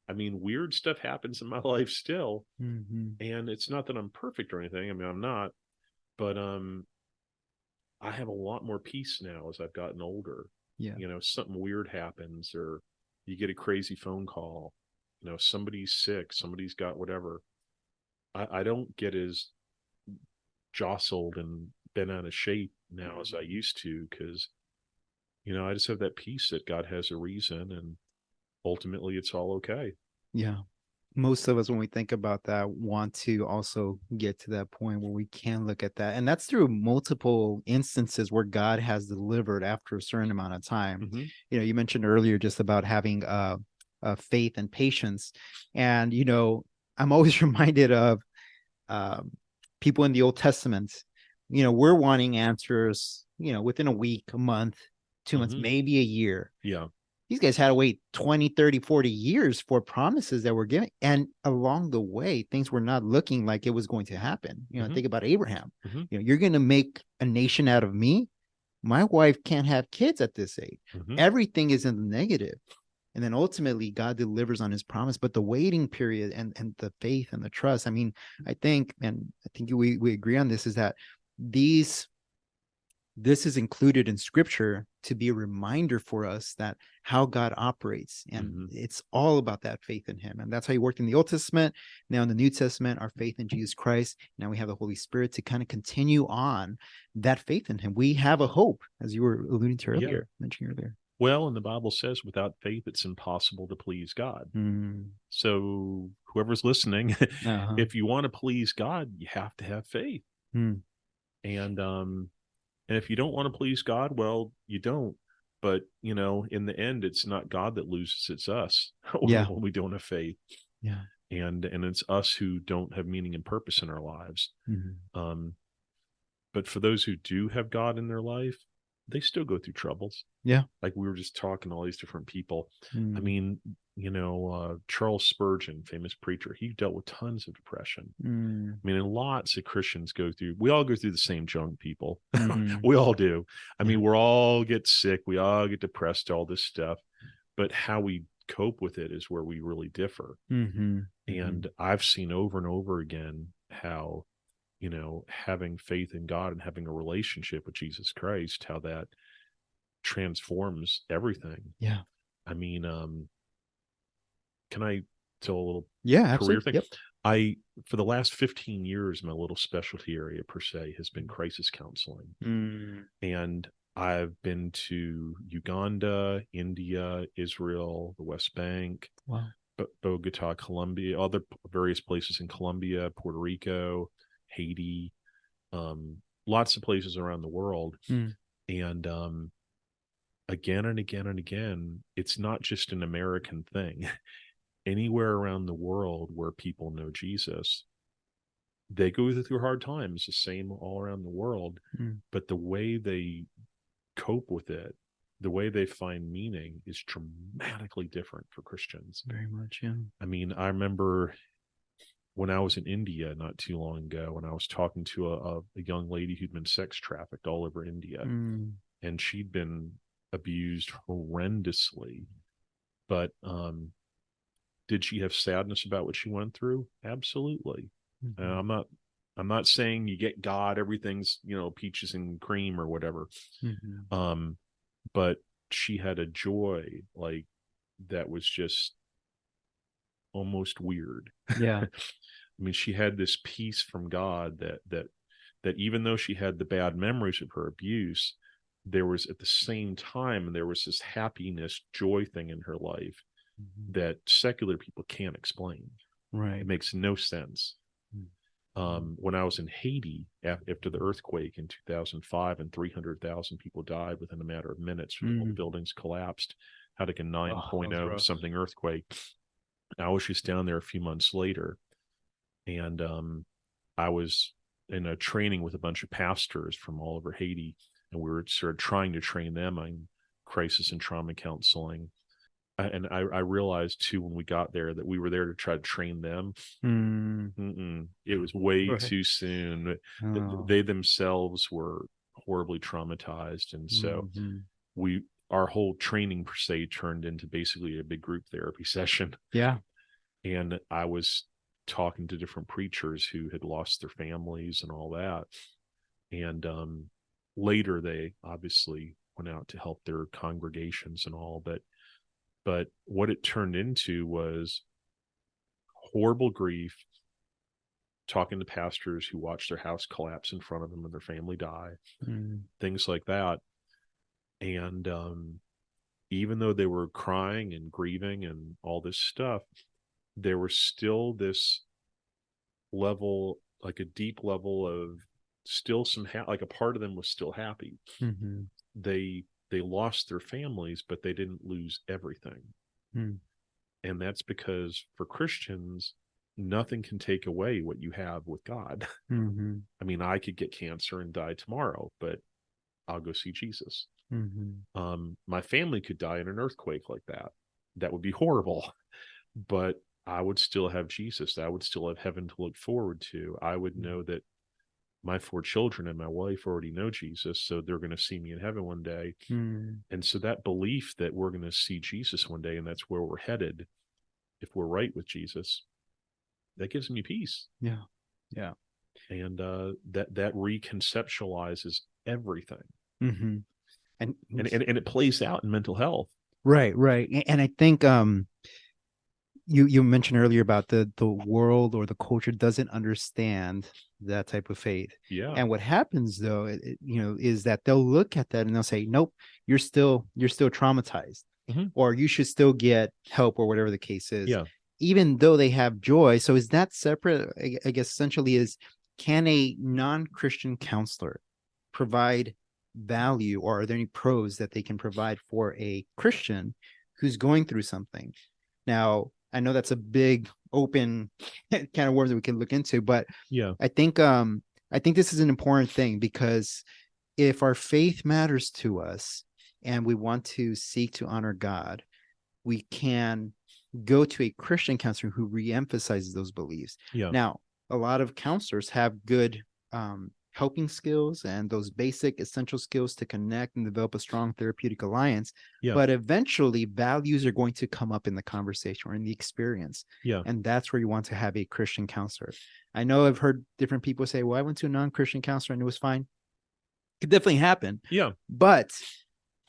I mean, weird stuff happens in my life still. And it's not that I'm perfect or anything. I mean, I'm not, but, I have a lot more peace now as I've gotten older. Yeah. Something weird happens, or you get a crazy phone call, somebody's sick, somebody's got whatever. I don't get as jostled and bent out of shape now as I used to, because, I just have that peace that God has a reason, and ultimately it's all okay. Yeah. Most of us, when we think about that, want to also get to that point where we can look at that. And that's through multiple instances where God has delivered after a certain amount of time. You mentioned earlier just about having faith and patience. And, I'm always reminded of people in the Old Testament, we're wanting answers, within a week, a month, 2 months, maybe a year. Yeah. These guys had to wait 20, 30, 40 years for promises that were given. And along the way, things were not looking like it was going to happen. Think about Abraham. You're going to make a nation out of me. My wife can't have kids at this age. Everything is in the negative. And then ultimately God delivers on his promise. But the waiting period and the faith and the trust, I think we agree on this, is that this is included in scripture to be a reminder for us that how God operates. And it's all about that faith in him. And that's how he worked in the Old Testament. Now in the New Testament, our faith in Jesus Christ. Now we have the Holy Spirit to kind of continue on that faith in him. We have a hope, as you were alluding to earlier, mentioning earlier. Well, and the Bible says without faith, it's impossible to please God. So whoever's listening, if you want to please God, you have to have faith. And if you don't want to please God, well, you don't. But, in the end, it's not God that loses, it's us when we don't have faith. Yeah. And it's us who don't have meaning and purpose in our lives. But for those who do have God in their life, they still go through troubles. Yeah. Like we were just talking to all these different people. Charles Spurgeon, famous preacher, he dealt with tons of depression. And lots of Christians we all go through the same junk, people. We all do. We all get sick. We all get depressed, all this stuff. But how we cope with it is where we really differ. And I've seen over and over again how, having faith in God and having a relationship with Jesus Christ, how that transforms everything. Yeah. Can I tell a little career thing? Yep. For the last 15 years, my little specialty area per se has been crisis counseling. And I've been to Uganda, India, Israel, the West Bank, Bogota, Colombia, other various places in Colombia, Puerto Rico, Haiti, lots of places around the world. And again and again and again, it's not just an American thing. Anywhere around the world where people know Jesus, they go through hard times, the same all around the world. But the way they cope with it, the way they find meaning is dramatically different for Christians. Very much, yeah. I remember when I was in India not too long ago, when I was talking to a young lady who'd been sex trafficked all over India, and she'd been abused horrendously. But did she have sadness about what she went through? Absolutely. I'm not saying you get God, everything's peaches and cream or whatever. But she had a joy that was just almost weird. Yeah. She had this peace from God that even though she had the bad memories of her abuse, there was at the same time, there was this happiness, joy thing in her life that secular people can't explain. Right. It makes no sense. When I was in Haiti after the earthquake in 2005 and 300,000 people died within a matter of minutes, all the buildings collapsed, had like a 9.0 something earthquake. I was just down there a few months later, and I was in a training with a bunch of pastors from all over Haiti, and we were sort of trying to train them on crisis and trauma counseling. And I realized too when we got there that we were there to try to train them. It was way too soon. They themselves were horribly traumatized, and so our whole training per se turned into basically a big group therapy session. Yeah. And I was talking to different preachers who had lost their families and all that. And later they obviously went out to help their congregations and all, but what it turned into was horrible grief, talking to pastors who watched their house collapse in front of them and their family die, things like that. And even though they were crying and grieving and all this stuff, there was still this level, like a deep level of still some, like a part of them was still happy. They lost their families, but they didn't lose everything. And that's because for Christians, nothing can take away what you have with God. Mm-hmm. I mean, I could get cancer and die tomorrow, but I'll go see Jesus. Mm-hmm. My family could die in an earthquake like that. That would be horrible, but I would still have Jesus. I would still have heaven to look forward to. I would know that my 4 children and my wife already know Jesus, so they're going to see me in heaven one day. And so that belief that we're going to see Jesus one day, and that's where we're headed, if we're right with Jesus, that gives me peace. Yeah. Yeah. And that reconceptualizes everything. Mm-hmm. And it plays out in mental health. Right. And I think you mentioned earlier about the world or the culture doesn't understand that type of faith. Yeah. And what happens though, is that they'll look at that and they'll say, nope, you're still traumatized, or you should still get help, or whatever the case is. Yeah. Even though they have joy. So is that separate? I guess essentially is, can a non-Christian counselor provide value, or are there any pros that they can provide for a Christian who's going through something? Now, I know that's a big open kind of words that we can look into, but yeah, I think this is an important thing, because if our faith matters to us and we want to seek to honor God, we can go to a Christian counselor who reemphasizes those beliefs. Yeah. Now, a lot of counselors have good helping skills and those basic essential skills to connect and develop a strong therapeutic alliance. Yeah. But eventually values are going to come up in the conversation or in the experience. Yeah. And that's where you want to have a Christian counselor. I know I've heard different people say, well, I went to a non-Christian counselor and it was fine. It could definitely happen. Yeah. But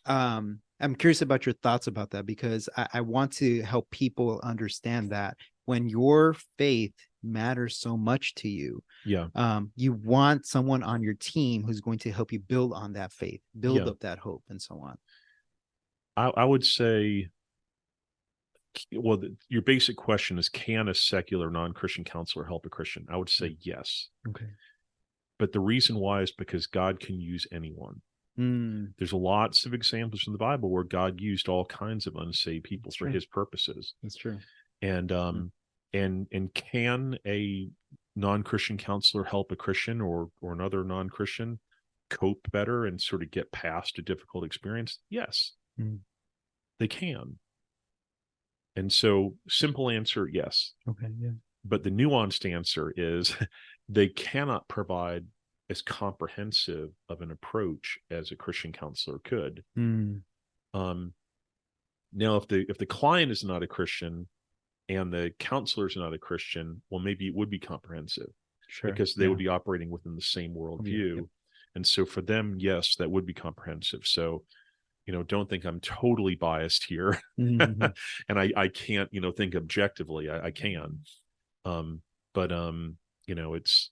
I'm curious about your thoughts about that, because I want to help people understand that when your faith matters so much to you, you want someone on your team who's going to help you build on that faith, build up that hope, and so on. I would say, well, your basic question is, can a secular non-Christian counselor help a Christian? I would say yes. Okay. But the reason why is because God can use anyone. There's lots of examples in the Bible where God used all kinds of unsaved people for his purposes. That's true. And and can a non-Christian counselor help a Christian or another non-Christian cope better and sort of get past a difficult experience? Yes, they can. And so, simple answer, yes. Okay, yeah. But the nuanced answer is they cannot provide as comprehensive of an approach as a Christian counselor could. Now, if the client is not a Christian and the counselor is not a Christian, well, maybe it would be comprehensive, because they would be operating within the same worldview. And so for them, yes, that would be comprehensive. So, don't think I'm totally biased here. And I can't, think objectively. I can. But it's,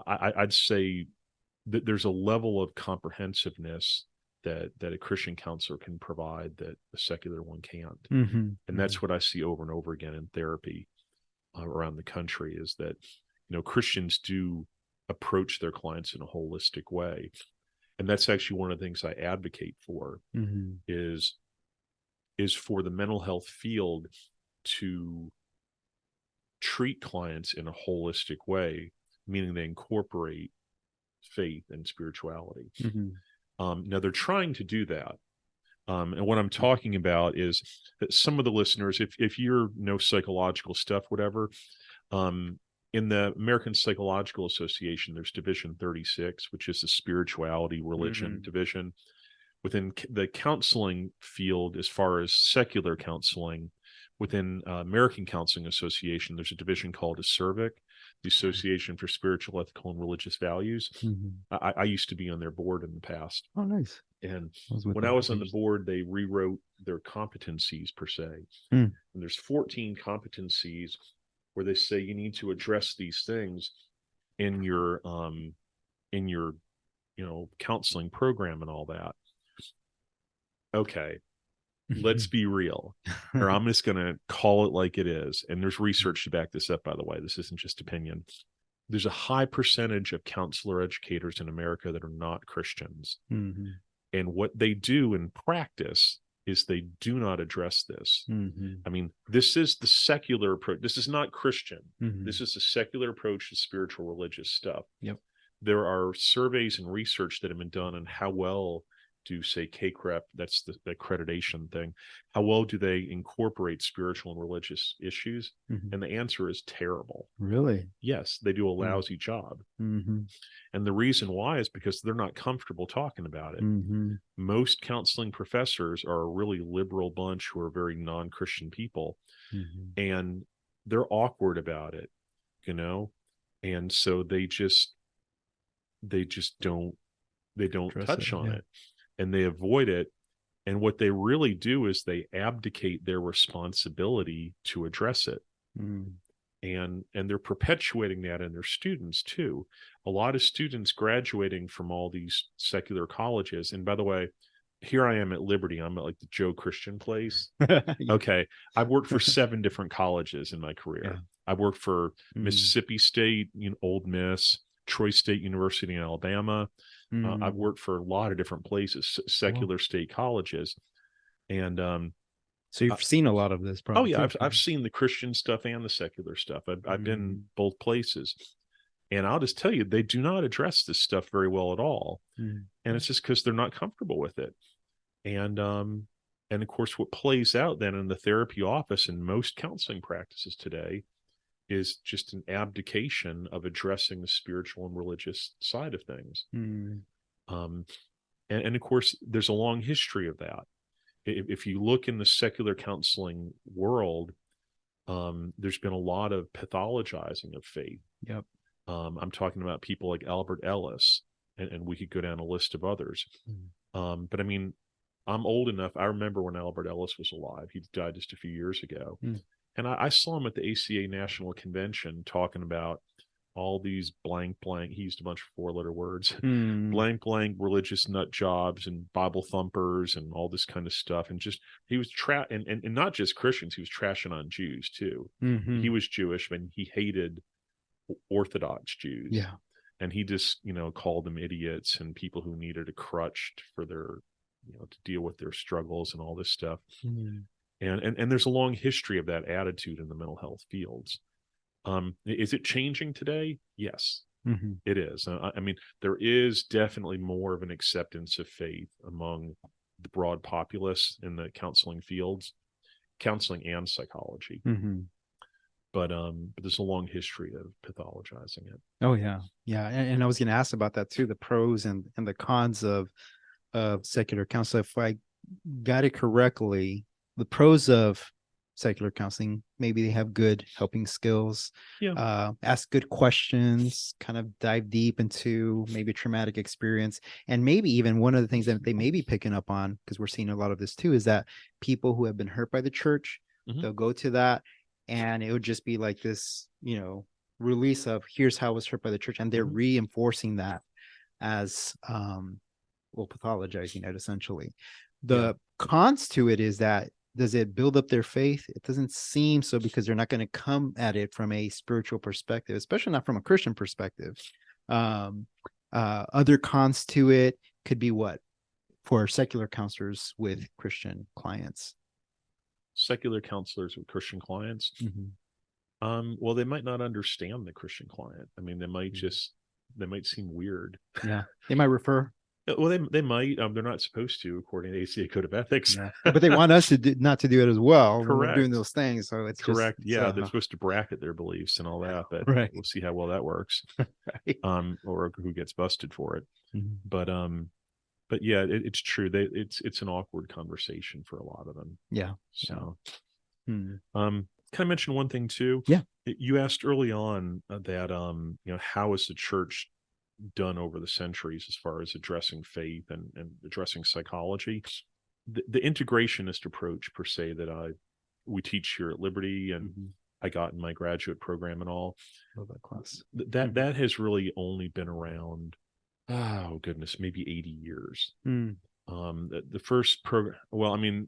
I'd say that there's a level of comprehensiveness that a Christian counselor can provide that a secular one can't. And that's what I see over and over again in therapy around the country, is that, Christians do approach their clients in a holistic way. And that's actually one of the things I advocate for, is for the mental health field to treat clients in a holistic way, meaning they incorporate faith and spirituality. Now they're trying to do that. And what I'm talking about is that some of the listeners, if you're no psychological stuff, whatever, in the American Psychological Association, there's Division 36, which is the spirituality religion division. Within the counseling field, as far as secular counseling, within American Counseling Association, there's a division called ASERVIC, the Association for Spiritual, Ethical, and Religious Values. I used to be on their board in the past. Oh, nice. And when I was on the board, they rewrote their competencies, per se. And there's 14 competencies where they say you need to address these things in your counseling program and all that. Okay, let's be real, or I'm just going to call it like it is. And there's research to back this up, by the way. This isn't just opinion. There's a high percentage of counselor educators in America that are not Christians. And what they do in practice is they do not address this. Mm-hmm. I mean, this is the secular approach. This is not Christian. Mm-hmm. This is the secular approach to spiritual religious stuff. Yep. There are surveys and research that have been done on how well do, say, KCREP, that's the accreditation thing, how well do they incorporate spiritual and religious issues? Mm-hmm. And the answer is terrible. Really? Yes, they do a lousy job. Mm-hmm. And the reason why is because they're not comfortable talking about it. Mm-hmm. Most counseling professors are a really liberal bunch who are very non-Christian people. Mm-hmm. And they're awkward about it, you know? And so they just don't touch on it, and they avoid it. And what they really do is they abdicate their responsibility to address it. Mm. And they're perpetuating that in their students too. A lot of students graduating from all these secular colleges, and by the way, here I am at Liberty, I'm at like the Joe Christian place. Okay, I've worked for 7 different colleges in my career. Yeah. I've worked for Mississippi State, Ole Miss, Troy State University in Alabama. I've worked for a lot of different places, secular state colleges. And so you've seen a lot of this, probably. Oh yeah, I've seen the Christian stuff and the secular stuff. I've been both places. And I'll just tell you, they do not address this stuff very well at all. And it's just because they're not comfortable with it. And of course, what plays out then in the therapy office and most counseling practices today is just an abdication of addressing the spiritual and religious side of things. And of course, there's a long history of that. If you look in the secular counseling world, there's been a lot of pathologizing of faith. Yep. I'm talking about people like Albert Ellis, and we could go down a list of others. But I mean, I'm old enough. I remember when Albert Ellis was alive. He died just a few years ago. And I saw him at the ACA National Convention talking about all these blank, he used a bunch of 4-letter words, blank, religious nut jobs and Bible thumpers and all this kind of stuff. And just, he was and not just Christians, he was trashing on Jews too. He was Jewish, but he hated Orthodox Jews. Yeah. And he just, called them idiots and people who needed a crutch for their, to deal with their struggles and all this stuff. And there's a long history of that attitude in the mental health fields. Is it changing today? Yes, it is. I mean, there is definitely more of an acceptance of faith among the broad populace in the counseling fields, counseling and psychology. But there's a long history of pathologizing it. Oh yeah, yeah. And I was going to ask about that too, the pros and the cons of secular counseling. If I got it correctly, the pros of secular counseling, maybe they have good helping skills, ask good questions, kind of dive deep into maybe a traumatic experience. And maybe even one of the things that they may be picking up on, because we're seeing a lot of this too, is that people who have been hurt by the church, they'll go to that and it would just be like this, release of here's how I was hurt by the church. And they're reinforcing that as, pathologizing it essentially. The cons to it is that, does it build up their faith? It doesn't seem so, because they're not going to come at it from a spiritual perspective, especially not from a Christian perspective. Other cons to it could be what for secular counselors with Christian clients? Secular counselors with Christian clients? Well, they might not understand the Christian client. I mean, they might seem weird. Yeah, they might refer. Well, they might. They're not supposed to, according to ACA Code of Ethics. Yeah. But they want us to not to do it as well. Correct. When we're doing those things. So it's correct. They're supposed to bracket their beliefs and all that. But we'll see how well that works. Or who gets busted for it. But yeah, it's true. It's an awkward conversation for a lot of them. Yeah. So, can I mention one thing too? Yeah. You asked early on that how is the church done over the centuries as far as addressing faith and addressing psychology. The integrationist approach per se that we teach here at Liberty and I got in my graduate program and all. Love that class. That has really only been around, oh goodness, maybe 80 years. The first program, well, I mean,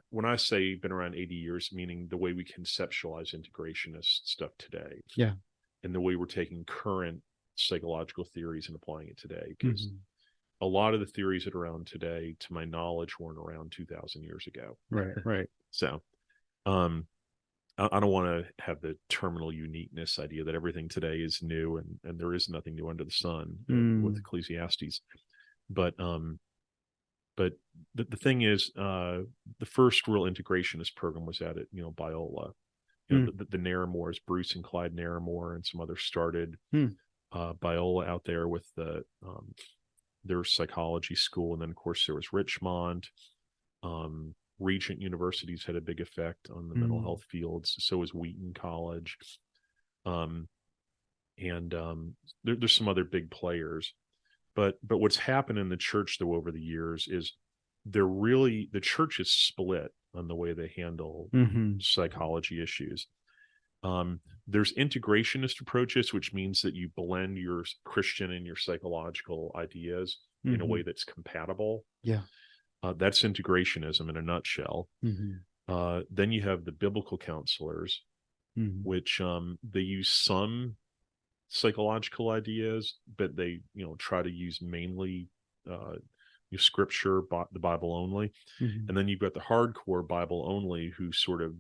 when I say been around 80 years, meaning the way we conceptualize integrationist stuff today. Yeah. And the way we're taking current psychological theories and applying it today, because a lot of the theories that are around today, to my knowledge, weren't around 2,000 years ago. Right. So, I don't want to have the terminal uniqueness idea that everything today is new and there is nothing new under the sun with Ecclesiastes. But the thing is, the first real integrationist program was at Biola. The Narramores, Bruce and Clyde Narramore, and some others started Biola out there with their psychology school, and then of course there was Richmond. Regent universities had a big effect on the mental health fields. So was Wheaton College, and there's some other big players. But what's happened in the church though over the years is the church is split on the way they handle psychology issues. There's integrationist approaches, which means that you blend your Christian and your psychological ideas in a way that's compatible. Yeah. That's integrationism in a nutshell. Then you have the biblical counselors, which they use some psychological ideas, but they try to use mainly scripture, the Bible only. And then you've got the hardcore Bible only, who sort of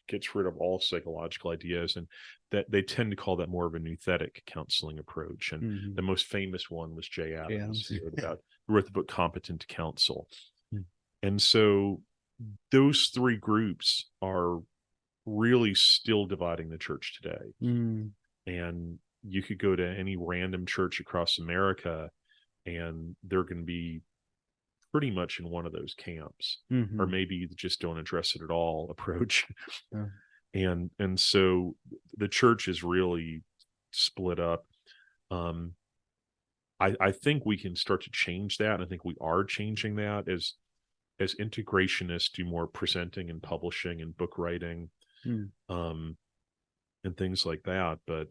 gets rid of all psychological ideas, and that they tend to call that more of a nouthetic counseling approach. And the most famous one was Jay Adams, who wrote the book Competent to Counsel. And so those three groups are really still dividing the church today. And you could go to any random church across America and they're going to be pretty much in one of those camps, or maybe just don't address it at all approach. And so the church is really split up. I think we can start to change that. I think we are changing that as integrationists do more presenting and publishing and book writing, and things like that. But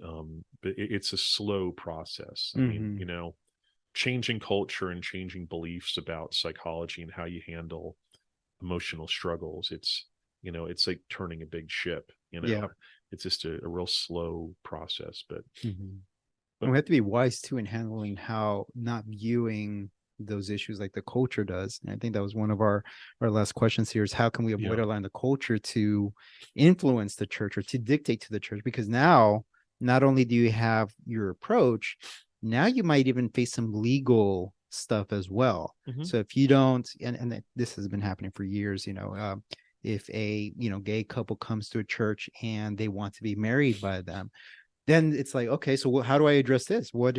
it's a slow process. I mean, changing culture and changing beliefs about psychology and how you handle emotional struggles. It's like turning a big ship. It's just a real slow process. But we have to be wise too in handling how not viewing those issues like the culture does. And I think that was one of our last questions here, is how can we avoid allowing the culture to influence the church or to dictate to the church? Because now, not only do you have your approach, now you might even face some legal stuff as well. So if you don't, and this has been happening for years, if a gay couple comes to a church and they want to be married by them, then it's like, okay, so how do I address this? Are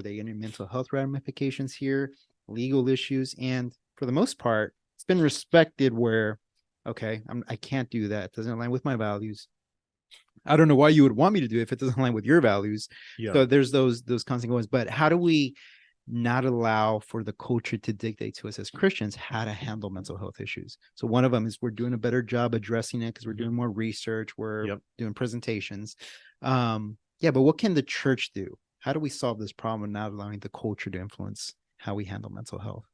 they any mental health ramifications here, legal issues? And for the most part, it's been respected where, okay, I can't do that. It doesn't align with my values. I don't know why you would want me to do it if it doesn't align with your values. So there's those consequences. But how do we not allow for the culture to dictate to us as Christians how to handle mental health issues? So one of them is we're doing a better job addressing it because we're doing more research, we're doing presentations. But what can the church do? How do we solve this problem of not allowing the culture to influence how we handle mental health?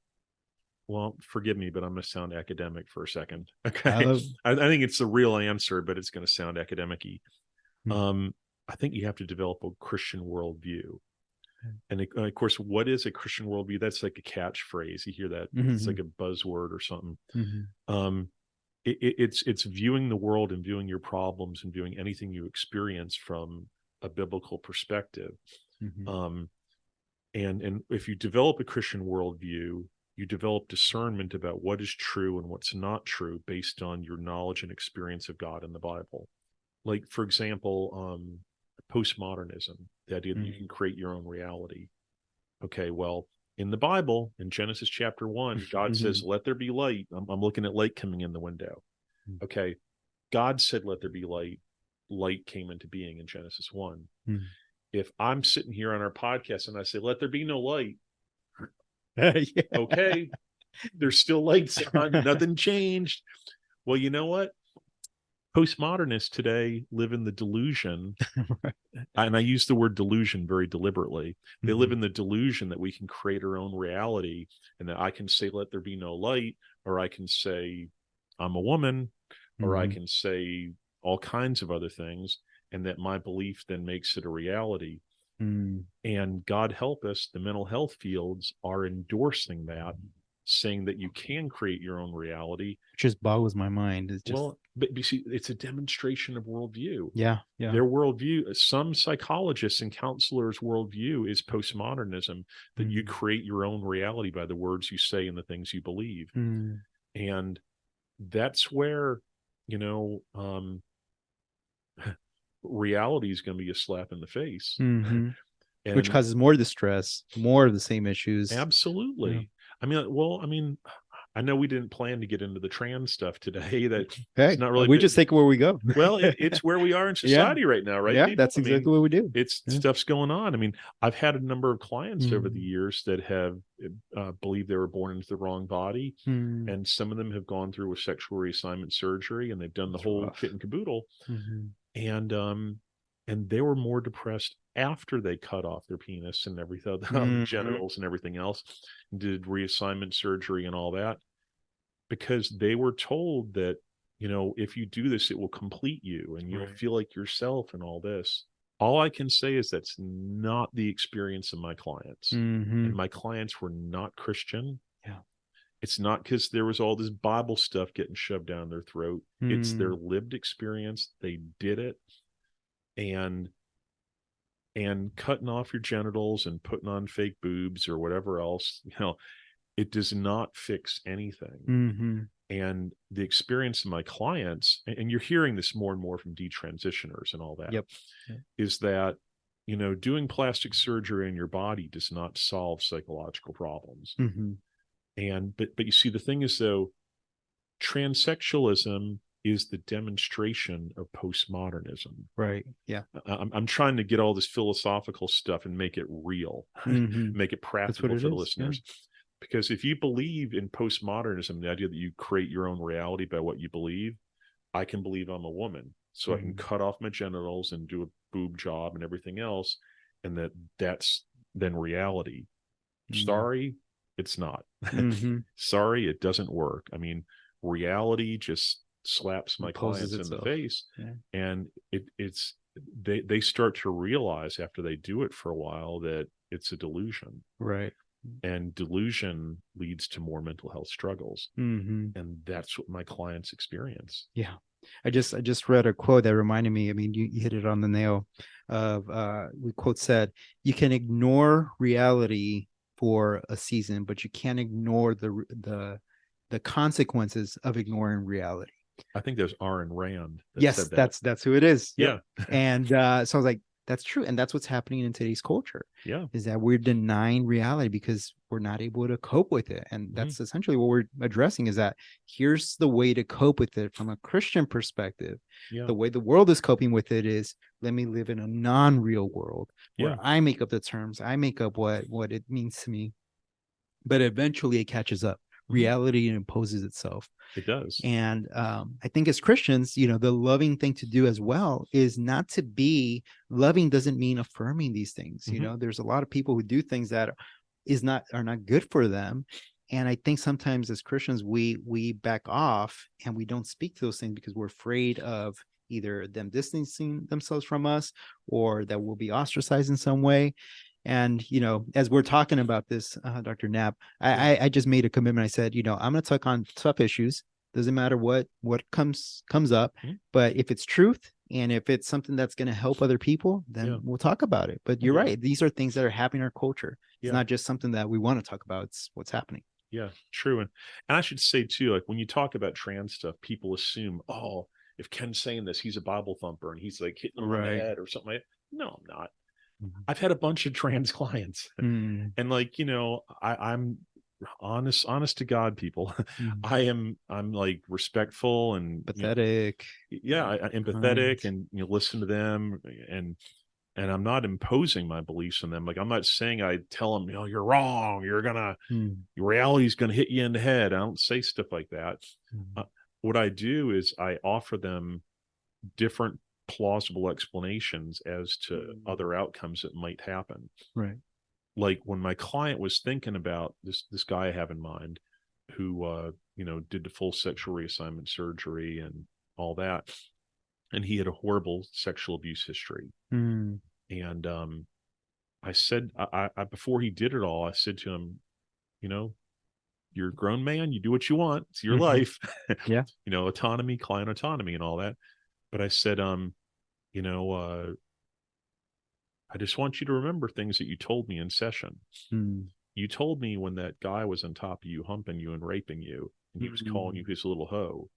Well, forgive me, but I'm going to sound academic for a second. Okay. I think it's the real answer, but it's going to sound academic-y. I think you have to develop a Christian worldview. And of course, what is a Christian worldview? That's like a catchphrase. You hear that. It's like a buzzword or something. It's viewing the world and viewing your problems and viewing anything you experience from a biblical perspective. And if you develop a Christian worldview, you develop discernment about what is true and what's not true based on your knowledge and experience of God in the Bible. Like, for example, postmodernism, the idea that you can create your own reality. Okay, well, in the Bible, in Genesis chapter 1, God says, let there be light. I'm looking at light coming in the window. Okay, God said, let there be light. Light came into being in Genesis 1. If I'm sitting here on our podcast and I say, let there be no light, okay, there's still lights on, nothing changed. Well, you know what? Postmodernists today live in the delusion, and I use the word delusion very deliberately. They live in the delusion that we can create our own reality, and that I can say, let there be no light, or I can say, I'm a woman, or I can say all kinds of other things, and that my belief then makes it a reality. And God help us, the mental health fields are endorsing that, saying that you can create your own reality. It just boggles my mind. It's just, well, but you see, it's a demonstration of worldview. Yeah. Their worldview, some psychologists and counselors' worldview is postmodernism, that you create your own reality by the words you say and the things you believe. And that's where, reality is going to be a slap in the face. Which causes more distress, more of the same issues. Absolutely. Yeah. I know we didn't plan to get into the trans stuff today. It's not really. We just take it where we go. Well, it's where we are in society right now, right? Yeah, people? That's exactly what we do. It's stuff's going on. I've had a number of clients over the years that have believed they were born into the wrong body, and some of them have gone through a sexual reassignment surgery, and they've done the whole kit and caboodle, and they were more depressed after they cut off their penis and everything, genitals and everything else, did reassignment surgery and all that, because they were told that, if you do this, it will complete you and you'll feel like yourself and all this. All I can say is that's not the experience of my clients. And my clients were not Christian. Yeah. It's not because there was all this Bible stuff getting shoved down their throat. It's their lived experience. They did it. And cutting off your genitals and putting on fake boobs or whatever else, it does not fix anything. And the experience of my clients, and you're hearing this more and more from detransitioners and all that, is that, doing plastic surgery in your body does not solve psychological problems. But you see, the thing is, though, transsexualism is the demonstration of postmodernism. Right. Yeah. I'm trying to get all this philosophical stuff and make it real, make it practical for the listeners. Yeah. Because if you believe in postmodernism, the idea that you create your own reality by what you believe, I can believe I'm a woman, so I can cut off my genitals and do a boob job and everything else, and that's then reality. Sorry, it's not. Sorry, it doesn't work. Reality just slaps my clients in the face, and they start to realize after they do it for a while that it's a delusion, right? And delusion leads to more mental health struggles, and that's what my clients experience. Yeah, I just read a quote that reminded me. You hit it on the nail. Of the quote said, "You can ignore reality for a season, but you can't ignore the consequences of ignoring reality." I think there's Ayn Rand. Yes, that's who it is. Yeah. And so I was like, that's true. And that's what's happening in today's culture. Yeah. Is that we're denying reality because we're not able to cope with it. And that's essentially what we're addressing, is that here's the way to cope with it from a Christian perspective. Yeah. The way the world is coping with it is, let me live in a non-real world where I make up the terms. I make up what it means to me. But eventually it catches up. Reality imposes itself. It does. And I think as Christians, the loving thing to do as well is not to be loving. Doesn't mean affirming these things. There's a lot of people who do things that are not good for them. And I think sometimes as Christians, we back off and we don't speak to those things because we're afraid of either them distancing themselves from us or that we'll be ostracized in some way. And, as we're talking about this, Dr. Knapp, I just made a commitment. I said, I'm going to talk on tough issues. Doesn't matter what comes up. But if it's truth and if it's something that's going to help other people, then we'll talk about it. But you're right. These are things that are happening in our culture. It's not just something that we want to talk about. It's what's happening. Yeah, true. And I should say, too, like when you talk about trans stuff, people assume, oh, if Ken's saying this, he's a Bible thumper and he's like hitting them on the head or something like that. No, I'm not. I've had a bunch of trans clients and I'm honest to God, people. I'm like respectful and empathetic. Empathetic and listen to them and I'm not imposing my beliefs on them. Like I'm not saying I tell them, you're wrong. You're gonna your reality's gonna hit you in the head. I don't say stuff like that. What I do is I offer them different plausible explanations as to other outcomes that might happen. Right. Like when my client was thinking about this guy I have in mind who did the full sexual reassignment surgery and all that, and he had a horrible sexual abuse history. And I said, I before he did it all, I said to him, you know, you're a grown man, you do what you want, it's your life. Yeah. You know, autonomy, client autonomy and all that. But I said, you know, I just want you to remember things that you told me in session. You told me when that guy was on top of you, humping you and raping you, and he was calling you his little hoe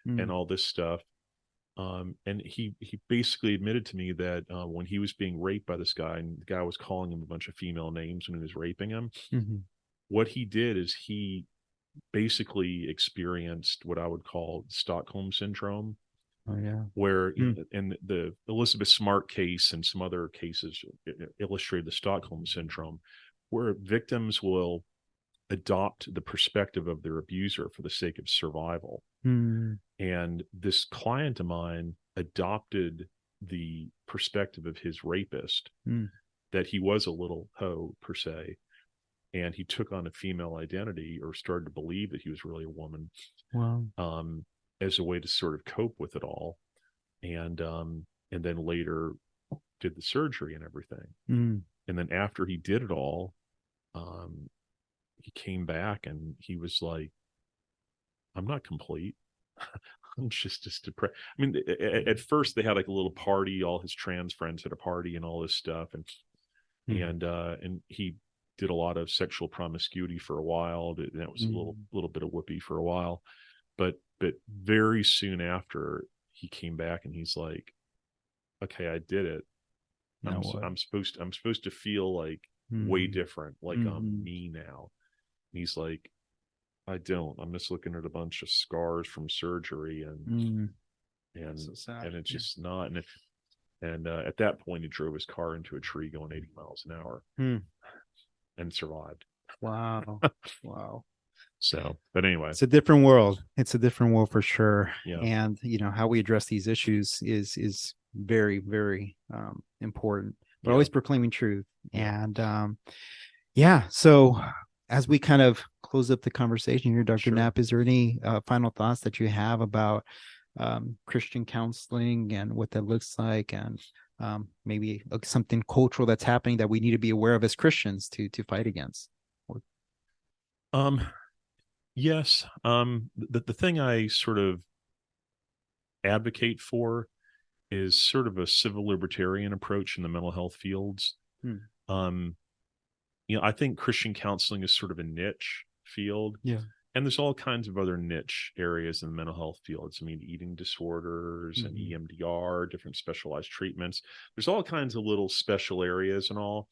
and all this stuff. And he basically admitted to me that when he was being raped by this guy, and the guy was calling him a bunch of female names when he was raping him, what he did is he basically experienced what I would call Stockholm syndrome. Oh yeah. Where in the Elizabeth Smart case and some other cases illustrate the Stockholm syndrome, where victims will adopt the perspective of their abuser for the sake of survival. And this client of mine adopted the perspective of his rapist, that he was a little hoe per se, and he took on a female identity, or started to believe that he was really a woman. Wow. As a way to sort of cope with it all. And then later did the surgery and everything. And then after he did it all, he came back and he was like, I'm not complete. I'm just depressed. I mean, at first they had like a little party, all his trans friends had a party and all this stuff. And he did a lot of sexual promiscuity for a while. That was a little bit of whoopee for a while. But very soon after, he came back and he's like, okay, I did it. I'm supposed to feel like way different, like I'm me now. And he's like, I don't. I'm just looking at a bunch of scars from surgery, and so sad. And it's just not. And at that point, he drove his car into a tree going 80 miles an hour and survived. Wow. Wow. So, but anyway, it's a different world. It's a different world for sure. Yeah. And how we address these issues is very, very important, but always proclaiming truth. And so as we kind of close up the conversation here, Dr. Knapp, is there any final thoughts that you have about Christian counseling and what that looks like, and maybe something cultural that's happening that we need to be aware of as Christians to fight against? Yes. The thing I sort of advocate for is sort of a civil libertarian approach in the mental health fields. I think Christian counseling is sort of a niche field. Yeah. And there's all kinds of other niche areas in the mental health fields. I mean, eating disorders and EMDR, different specialized treatments. There's all kinds of little special areas and all.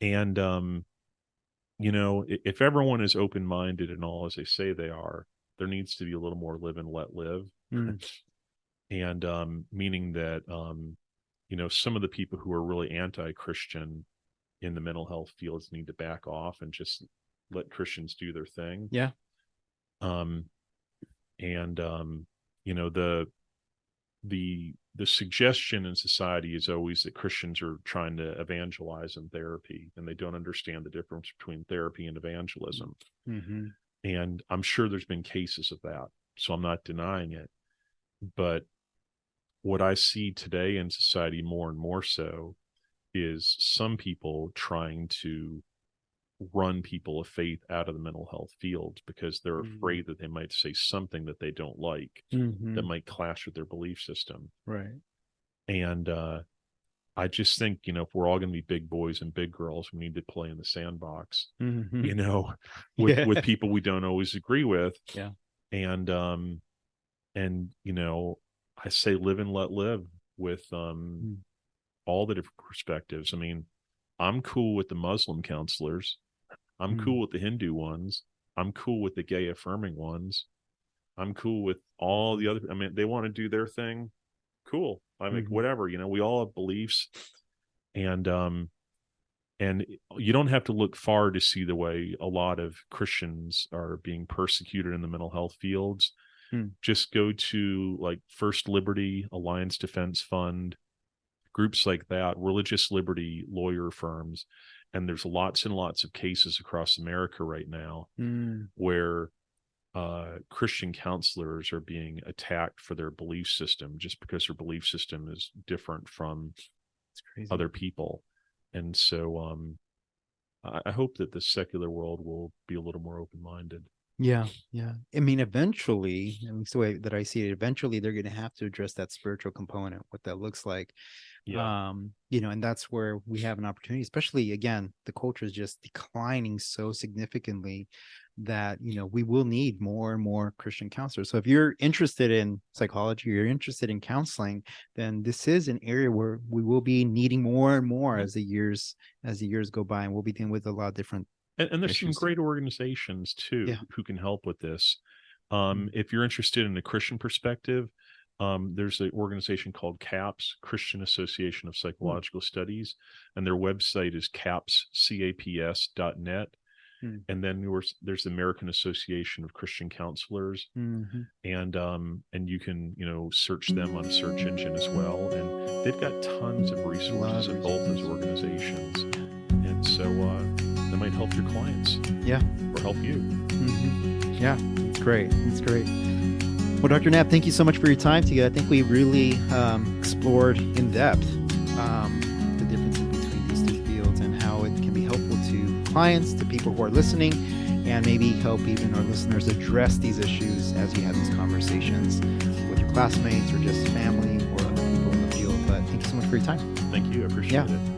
And, if everyone is open-minded and all, as they say they are, there needs to be a little more live and let live. And meaning that, some of the people who are really anti-Christian in the mental health fields need to back off and just let Christians do their thing. Yeah. The suggestion in society is always that Christians are trying to evangelize in therapy, and they don't understand the difference between therapy and evangelism. And I'm sure there's been cases of that, so I'm not denying it. But what I see today in society more and more so is some people trying to run people of faith out of the mental health field because they're afraid that they might say something that they don't like that might clash with their belief system. Right. And I just think, if we're all going to be big boys and big girls, we need to play in the sandbox, with people we don't always agree with. Yeah. And I say live and let live with all the different perspectives. I mean, I'm cool with the Muslim counselors. I'm cool with the Hindu ones. I'm cool with the gay affirming ones. I'm cool with all the other. I mean, they want to do their thing. Cool. I mean, whatever. We all have beliefs, and you don't have to look far to see the way a lot of Christians are being persecuted in the mental health fields. Just go to like First Liberty, Alliance Defense Fund, groups like that, religious liberty lawyer firms. And there's lots and lots of cases across America right now where Christian counselors are being attacked for their belief system just because their belief system is different from other people. And so I hope that the secular world will be a little more open-minded. Yeah. I mean, eventually, at least the way that I see it, eventually they're going to have to address that spiritual component, what that looks like. Yeah. And that's where we have an opportunity, especially, again, the culture is just declining so significantly that, we will need more and more Christian counselors. So if you're interested in psychology, or you're interested in counseling, then this is an area where we will be needing more and more as the years go by, and we'll be dealing with a lot of different and there's issues. some great organizations too who can help with this. If you're interested in a Christian perspective, there's an organization called CAPS, Christian Association of Psychological Studies, and their website is caps.net. And then there's the American Association of Christian Counselors, and you can search them on a search engine as well, and they've got tons of resources at both those organizations, and so that might help your clients, or help you. Yeah, it's great. Well, Dr. Knapp, thank you so much for your time together. I think we really explored in depth the differences between these two fields and how it can be helpful to clients, to people who are listening, and maybe help even our listeners address these issues as you have these conversations with your classmates or just family or other people in the field. But thank you so much for your time. Thank you. I appreciate it.